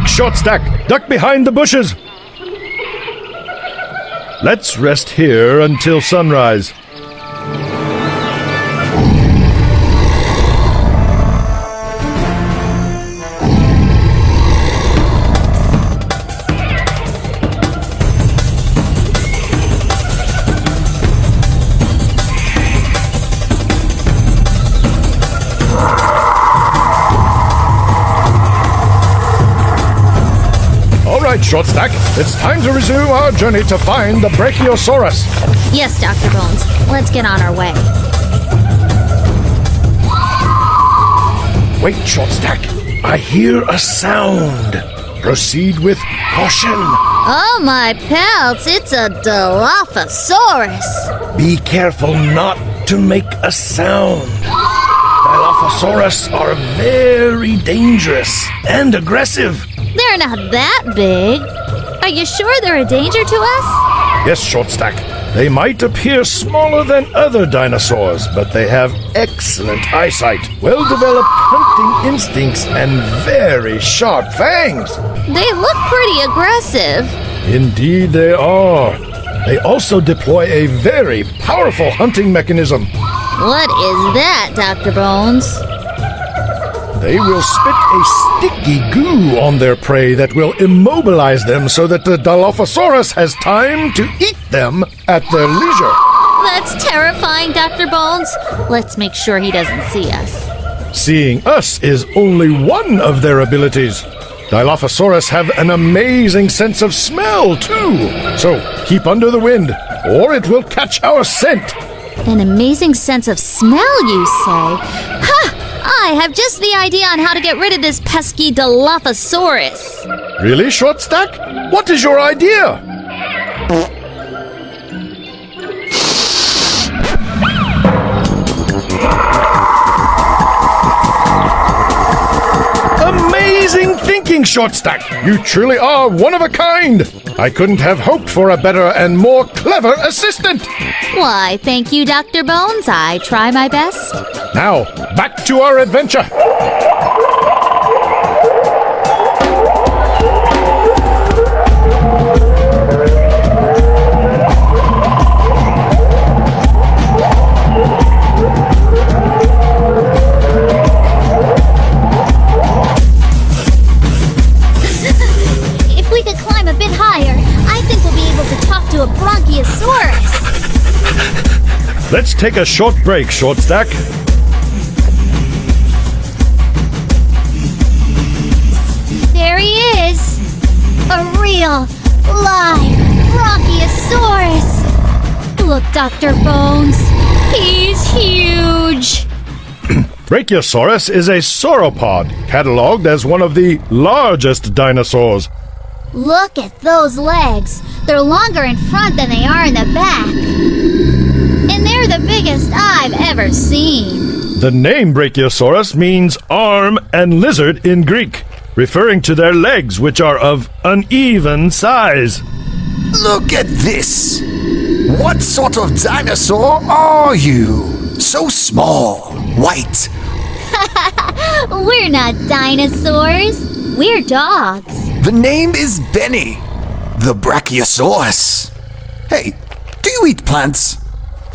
Short stack, duck behind the bushes. Let's rest here until sunrise. Short stack, it's time to resume our journey to find the Brachiosaurus. Yes, Dr. Bones. Let's get on our way. Wait, Short stack. I hear a sound. Proceed with caution. Oh, my pelts, it's a Dilophosaurus. Be careful not to make a sound. Dilophosaurus are very dangerous and aggressive. They're not that big. Are you sure they're a danger to us? Yes, Short stack. They might appear smaller than other dinosaurs, but they have excellent eyesight, well-developed hunting instincts, and very sharp fangs. They look pretty aggressive. Indeed they are. They also deploy a very powerful hunting mechanism. What is that, Dr. Bones? They will spit a sticky goo on their prey that will immobilize them so that the Dilophosaurus has time to eat them at their leisure. That's terrifying, Dr. Bones. Let's make sure he doesn't see us. Seeing us is only one of their abilities. Dilophosaurus have an amazing sense of smell, too. So keep under the wind, or it will catch our scent. An amazing sense of smell, you say? Ha! I have just the idea on how to get rid of this pesky Dilophosaurus. Really, Shortstack? What is your idea? Amazing thinking, Shortstack! You truly are one of a kind! I couldn't have hoped for a better and more clever assistant! Why, thank you, Dr. Bones. I try my best. Now, back to our adventure! If we could climb a bit higher, I think we'll be able to talk to a Bronchiosaurus. Let's take a short break, Shortstack. There he is! A real, live Bronchiosaurus! Look, Dr. Bones, he's huge! Brachiosaurus is a sauropod, cataloged as one of the largest dinosaurs. Look at those legs. They're longer in front than they are in the back. And they're the biggest I've ever seen. The name Brachiosaurus means arm and lizard in Greek, referring to their legs, which are of uneven size. Look at this! What sort of dinosaur are you? So small, white. We're not dinosaurs. We're dogs. The name is Benny, the Brachiosaurus. Hey, do you eat plants?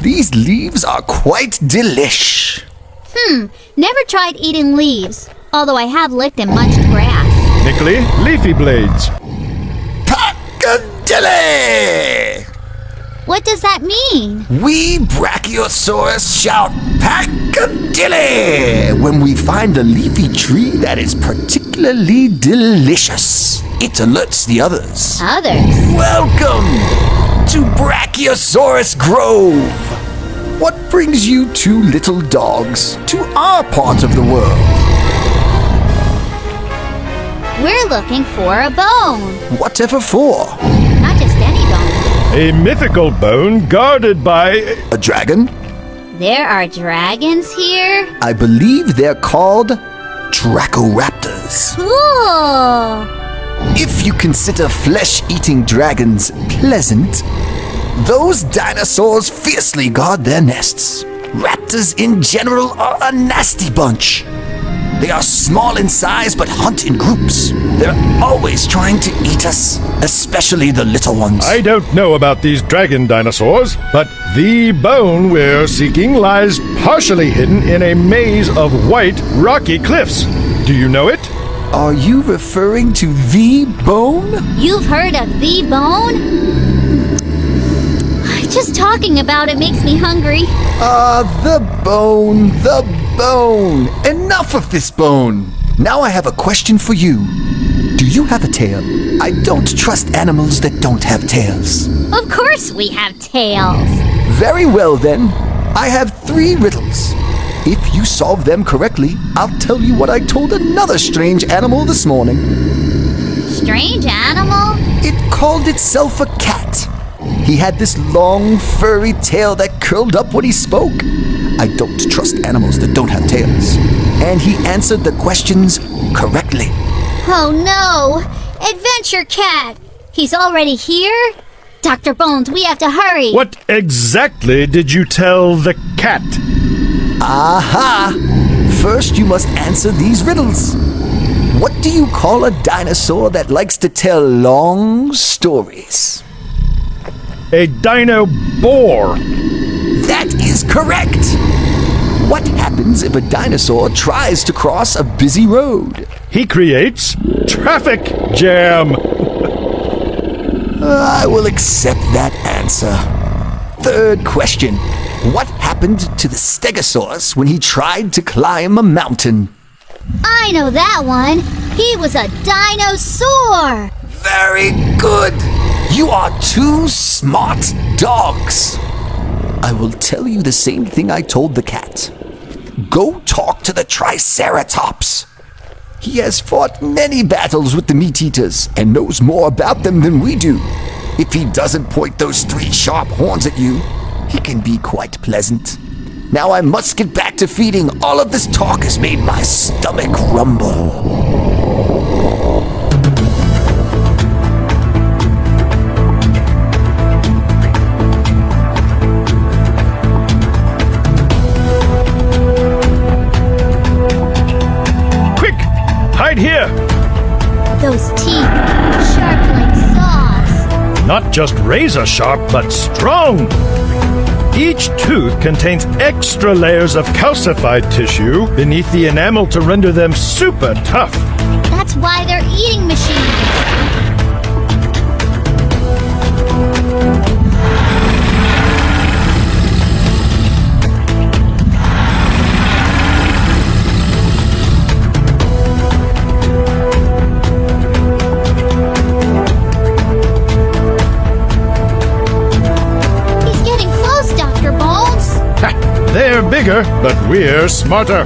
These leaves are quite delish. Never tried eating leaves, although I have licked and munched grass. Nickly, leafy blades. Packadilly! What does that mean? We Brachiosaurus shout Packadilly when we find a leafy tree that is particularly delicious. It alerts the others. Others? Welcome to Brachiosaurus Grove. What brings you two little dogs to our part of the world? We're looking for a bone. Whatever for? Not just any bone. A mythical bone guarded by... A dragon? There are dragons here? I believe they're called Dracoraptors. Cool! If you consider flesh-eating dragons pleasant, those dinosaurs fiercely guard their nests. Raptors in general are a nasty bunch. They are small in size but hunt in groups. They're always trying to eat us, especially the little ones. I don't know about these dragon dinosaurs, but the bone we're seeking lies partially hidden in a maze of white, rocky cliffs. Do you know it? Are you referring to the bone? You've heard of the bone? Just talking about it makes me hungry. The bone, the bone. Enough of this bone. Now I have a question for you. Do you have a tail? I don't trust animals that don't have tails. Of course we have tails. Very well then. I have 3 riddles. If you solve them correctly, I'll tell you what I told another strange animal this morning. Strange animal? It called itself a cat. He had this long, furry tail that curled up when he spoke. I don't trust animals that don't have tails. And he answered the questions correctly. Oh no! Adventure Cat! He's already here? Dr. Bones, we have to hurry! What exactly did you tell the cat? Aha! First, you must answer these riddles. What do you call a dinosaur that likes to tell long stories? A dino boar. That is correct! What happens if a dinosaur tries to cross a busy road? He creates traffic jam. I will accept that answer. Third question. What happened to the Stegosaurus when he tried to climb a mountain? I know that one! He was a dinosaur! Very good! You are two smart dogs! I will tell you the same thing I told the cat. Go talk to the Triceratops. He has fought many battles with the meat-eaters and knows more about them than we do. If he doesn't point those 3 sharp horns at you, he can be quite pleasant. Now I must get back to feeding. All of this talk has made my stomach rumble. Hide here! Those teeth, sharp like saws. Not just razor sharp, but strong. Each tooth contains extra layers of calcified tissue beneath the enamel to render them super tough. That's why they're eating machines. They're bigger, but we're smarter.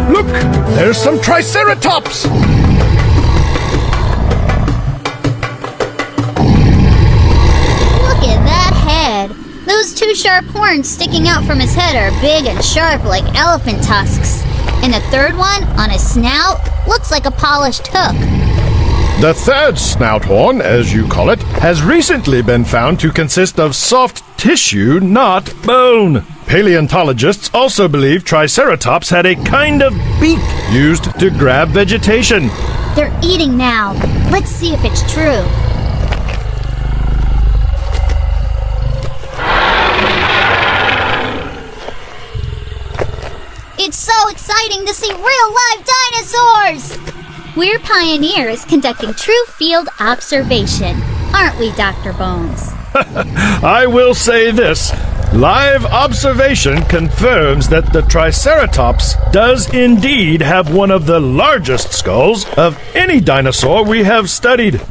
Look! There's some Triceratops! Look at that head! Those 2 sharp horns sticking out from his head are big and sharp like elephant tusks. And the third one, on his snout, looks like a polished hook. The third snout horn, as you call it, has recently been found to consist of soft tissue, not bone. Paleontologists also believe Triceratops had a kind of beak used to grab vegetation. They're eating now. Let's see if it's true. It's so exciting to see real live dinosaurs! We're pioneers conducting true field observation, aren't we, Dr. Bones? I will say this. Live observation confirms that the Triceratops does indeed have one of the largest skulls of any dinosaur we have studied.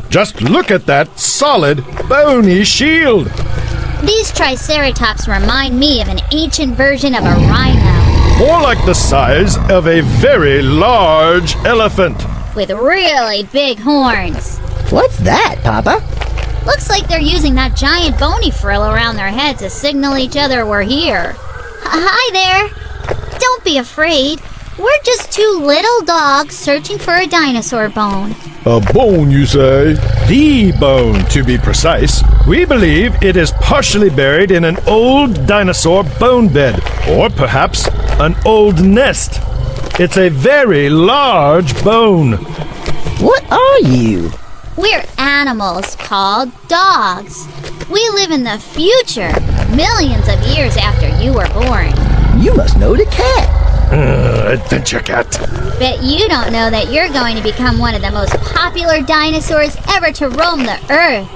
Just look at that solid, bony shield. These Triceratops remind me of an ancient version of a rhino. More like the size of a very large elephant. With really big horns. What's that, Papa? Looks like they're using that giant bony frill around their head to signal each other we're here. Hi there. Don't be afraid. We're just 2 little dogs searching for a dinosaur bone. A bone, you say? The bone, to be precise. We believe it is partially buried in an old dinosaur bone bed, or perhaps an old nest. It's a very large bone. What are you? We're animals called dogs. We live in the future, millions of years after you were born. You must know the cat. Adventure cat. Bet you don't know that you're going to become one of the most popular dinosaurs ever to roam the earth.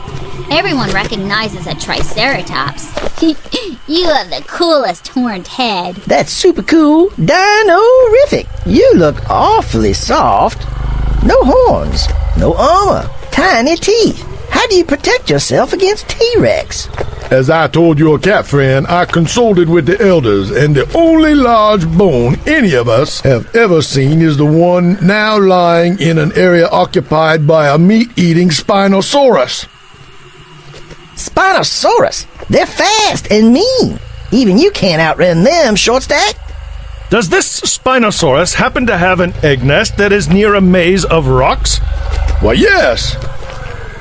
Everyone recognizes a Triceratops. You have the coolest horned head. That's super cool. Dino-rific. You look awfully soft. No horns, no armor, tiny teeth. How do you protect yourself against T-Rex? As I told your cat friend, I consulted with the elders, and the only large bone any of us have ever seen is the one now lying in an area occupied by a meat-eating Spinosaurus. Spinosaurus? They're fast and mean. Even you can't outrun them, Shortstack. Does this Spinosaurus happen to have an egg nest that is near a maze of rocks? Why, yes.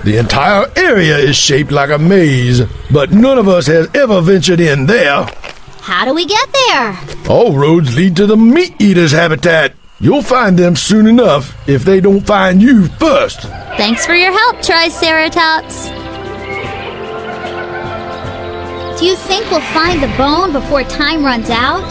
The entire area is shaped like a maze, but none of us has ever ventured in there. How do we get there? All roads lead to the meat eater's habitat. You'll find them soon enough if they don't find you first. Thanks for your help, Triceratops. Do you think we'll find the bone before time runs out?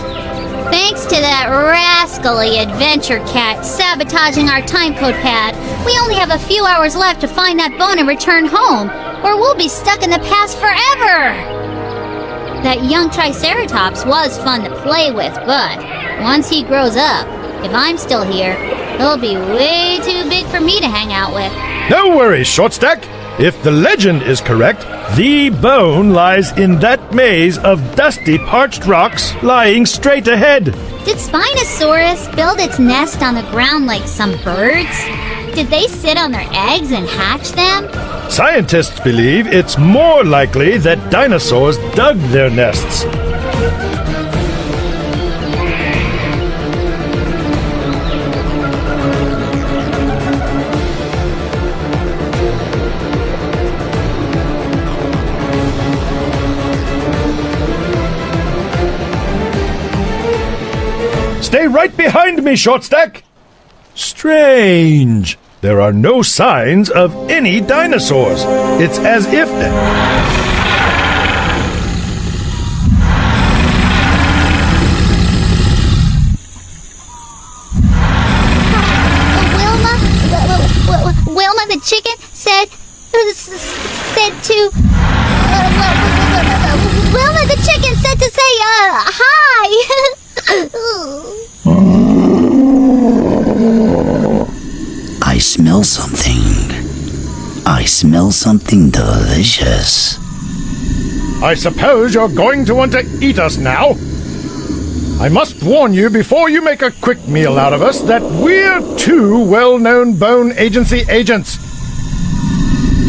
Thanks to that rascally adventure cat sabotaging our timecode pad, we only have a few hours left to find that bone and return home, or we'll be stuck in the past forever. That young Triceratops was fun to play with, but once he grows up, if I'm still here, he'll be way too big for me to hang out with. No worries, Shortstack. If the legend is correct, the bone lies in that maze of dusty, parched rocks lying straight ahead. Did Spinosaurus build its nest on the ground like some birds? Did they sit on their eggs and hatch them? Scientists believe it's more likely that dinosaurs dug their nests. Stay right behind me, Shortstack! Strange. There are no signs of any dinosaurs. It's as if... Wilma the chicken said to... Wilma the chicken said to say, hi! I smell something. I smell something delicious. I suppose you're going to want to eat us now. I must warn you before you make a quick meal out of us that we're two well-known Bone Agency agents.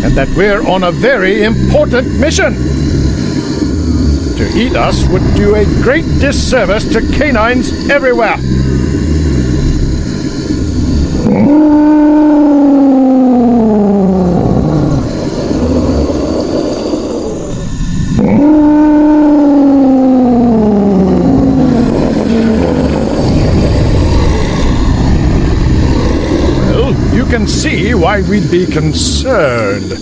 And that we're on a very important mission. To eat us would do a great disservice to canines everywhere. You can see why we'd be concerned.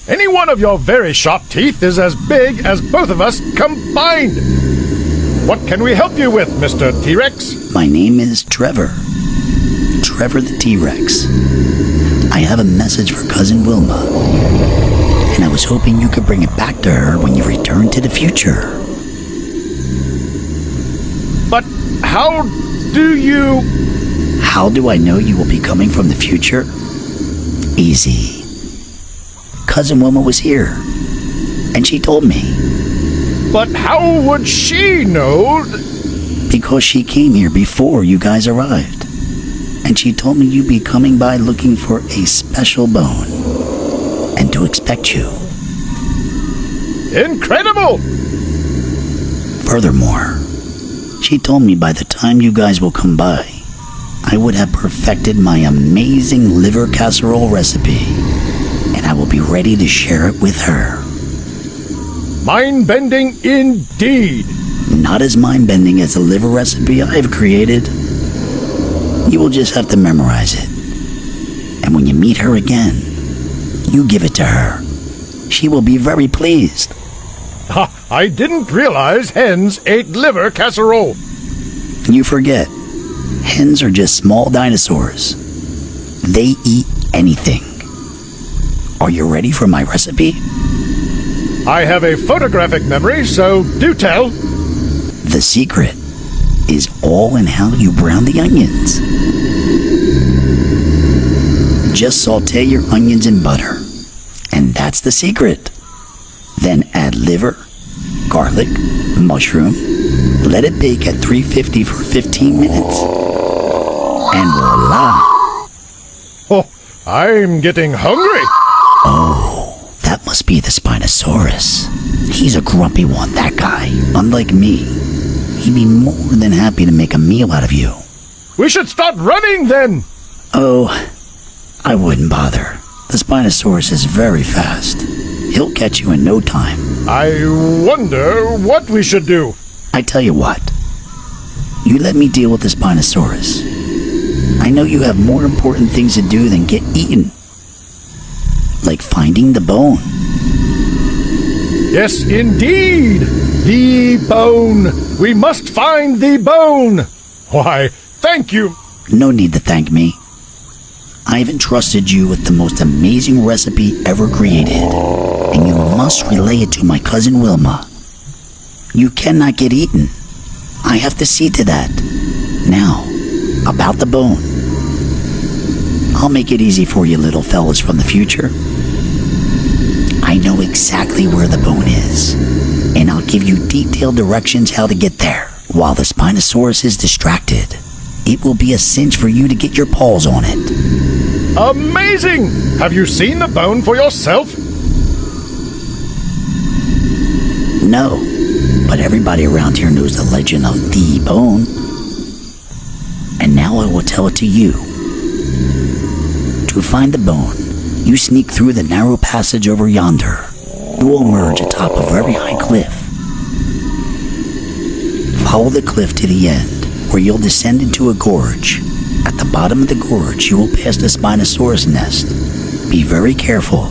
Any one of your very sharp teeth is as big as both of us combined. What can we help you with, Mr. T-Rex? My name is Trevor. Trevor the T-Rex. I have a message for Cousin Wilma, and I was hoping you could bring it back to her when you return to the future. But how do you... How do I know you will be coming from the future? Easy. Cousin Wilma was here, and she told me. But how would she know? Because she came here before you guys arrived, and she told me you'd be coming by looking for a special bone, and to expect you. Incredible! Furthermore, she told me by the time you guys will come by, I would have perfected my amazing liver casserole recipe, and I will be ready to share it with her. Mind-bending indeed. Not as mind-bending as the liver recipe I've created. You will just have to memorize it. And when you meet her again, you give it to her. She will be very pleased. Ha! I didn't realize hens ate liver casserole. You forget. Hens are just small dinosaurs. They eat anything. Are you ready for my recipe? I have a photographic memory, so do tell. The secret is all in how you brown the onions. Just saute your onions in butter, and that's the secret. Then add liver, garlic, mushroom, let it bake at 350 for 15 minutes. And voila! Oh, I'm getting hungry. Oh, that must be the Spinosaurus. He's a grumpy one, that guy. Unlike me, he'd be more than happy to make a meal out of you. We should start running then. Oh, I wouldn't bother. The Spinosaurus is very fast. He'll catch you in no time. I wonder what we should do. I tell you what. You let me deal with the Spinosaurus. I know you have more important things to do than get eaten. Like finding the bone. Yes, indeed! The bone! We must find the bone! Why, thank you! No need to thank me. I've entrusted you with the most amazing recipe ever created, and you must relay it to my cousin Wilma. You cannot get eaten. I have to see to that. Now, about the bone. I'll make it easy for you little fellas from the future. I know exactly where the bone is, and I'll give you detailed directions how to get there. While the Spinosaurus is distracted, it will be a cinch for you to get your paws on it. Amazing! Have you seen the bone for yourself? No, but everybody around here knows the legend of the bone. And now I will tell it to you. To find the bone, you sneak through the narrow passage over yonder. You will emerge atop a very high cliff. Follow the cliff to the end, where you'll descend into a gorge. At the bottom of the gorge, you will pass the Spinosaurus nest. Be very careful.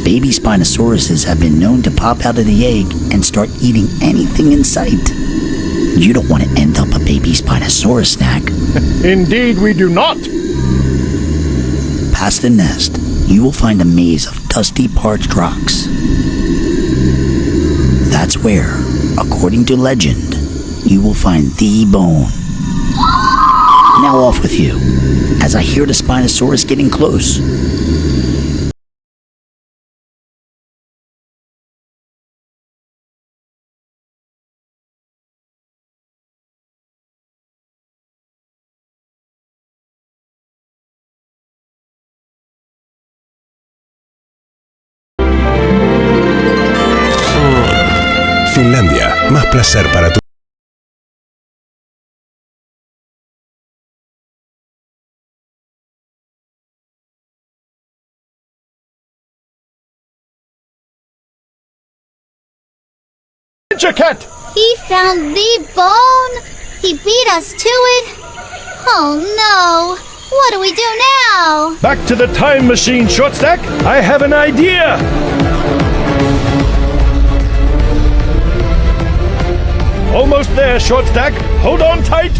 Baby Spinosauruses have been known to pop out of the egg and start eating anything in sight. You don't want to end up a baby Spinosaurus snack. Indeed, we do not. Past the nest, you will find a maze of dusty, parched rocks. That's where, according to legend, you will find the bone. Now off with you, as I hear the Spinosaurus getting close. Finlandia, más placer para tu... Cat! He found the bone! He beat us to it! Oh no! What do we do now? Back to the time machine, Shortstack! I have an idea! Almost there, Shortstack! Hold on tight!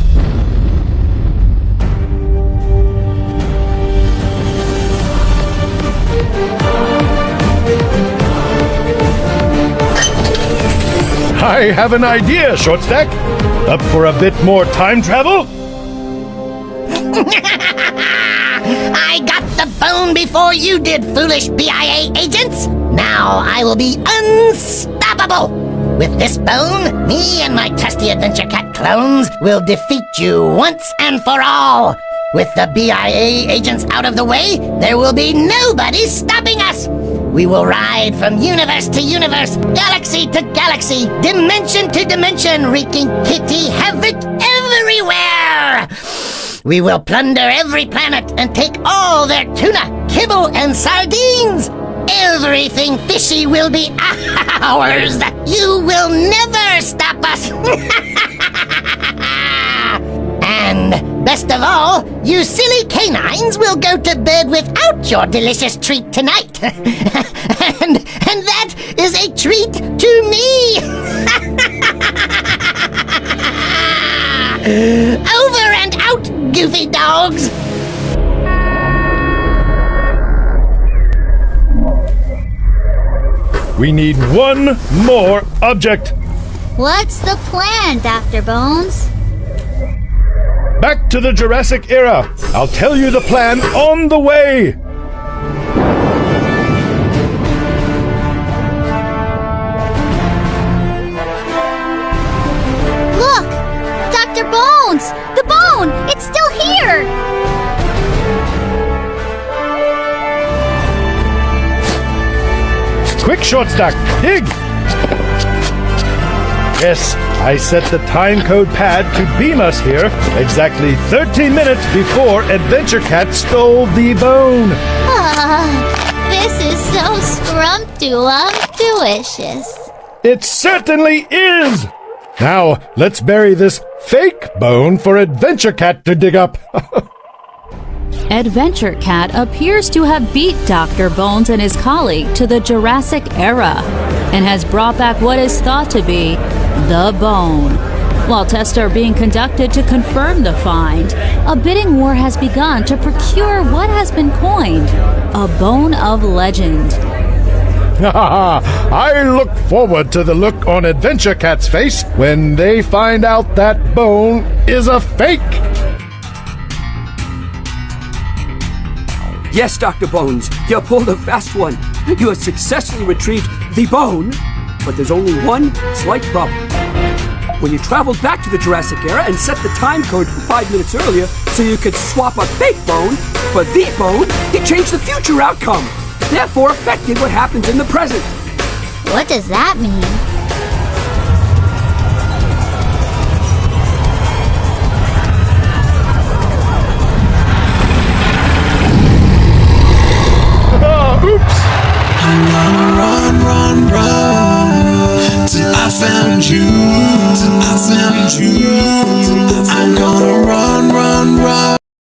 I have an idea, Shortstack! Up for a bit more time travel? I got the bone before you did, foolish BIA agents! Now I will be unstoppable! With this bone, me and my trusty Adventure Cat clones will defeat you once and for all! With the BIA agents out of the way, there will be nobody stopping us! We will ride from universe to universe, galaxy to galaxy, dimension to dimension, wreaking kitty havoc everywhere! We will plunder every planet and take all their tuna, kibble, and sardines! Everything fishy will be ours! You will never stop us! And best of all, you silly canines will go to bed without your delicious treat tonight. and that is a treat to me. Over and out, goofy dogs. We need one more object. What's the plan, Dr. Bones? Back to the Jurassic era. I'll tell you the plan on the way. Look! Dr. Bones! The bone! It's still here! Quick, Shortstack, dig! Yes, I set the time code pad to beam us here exactly 13 minutes before Adventure Cat stole the bone. This is so scrumptious. It certainly is! Now, let's bury this fake bone for Adventure Cat to dig up. Adventure Cat appears to have beat Dr. Bones and his colleague to the Jurassic era and has brought back what is thought to be the bone. While tests are being conducted to confirm the find, a bidding war has begun to procure what has been coined a bone of legend. I look forward to the look on Adventure Cat's face when they find out that bone is a fake. Yes, Dr. Bones, you pulled a fast one. You have successfully retrieved the bone, but there's only one slight problem. When you traveled back to the Jurassic era and set the time code for 5 minutes earlier so you could swap a fake bone for the bone, you changed the future outcome, therefore affecting what happens in the present. What does that mean?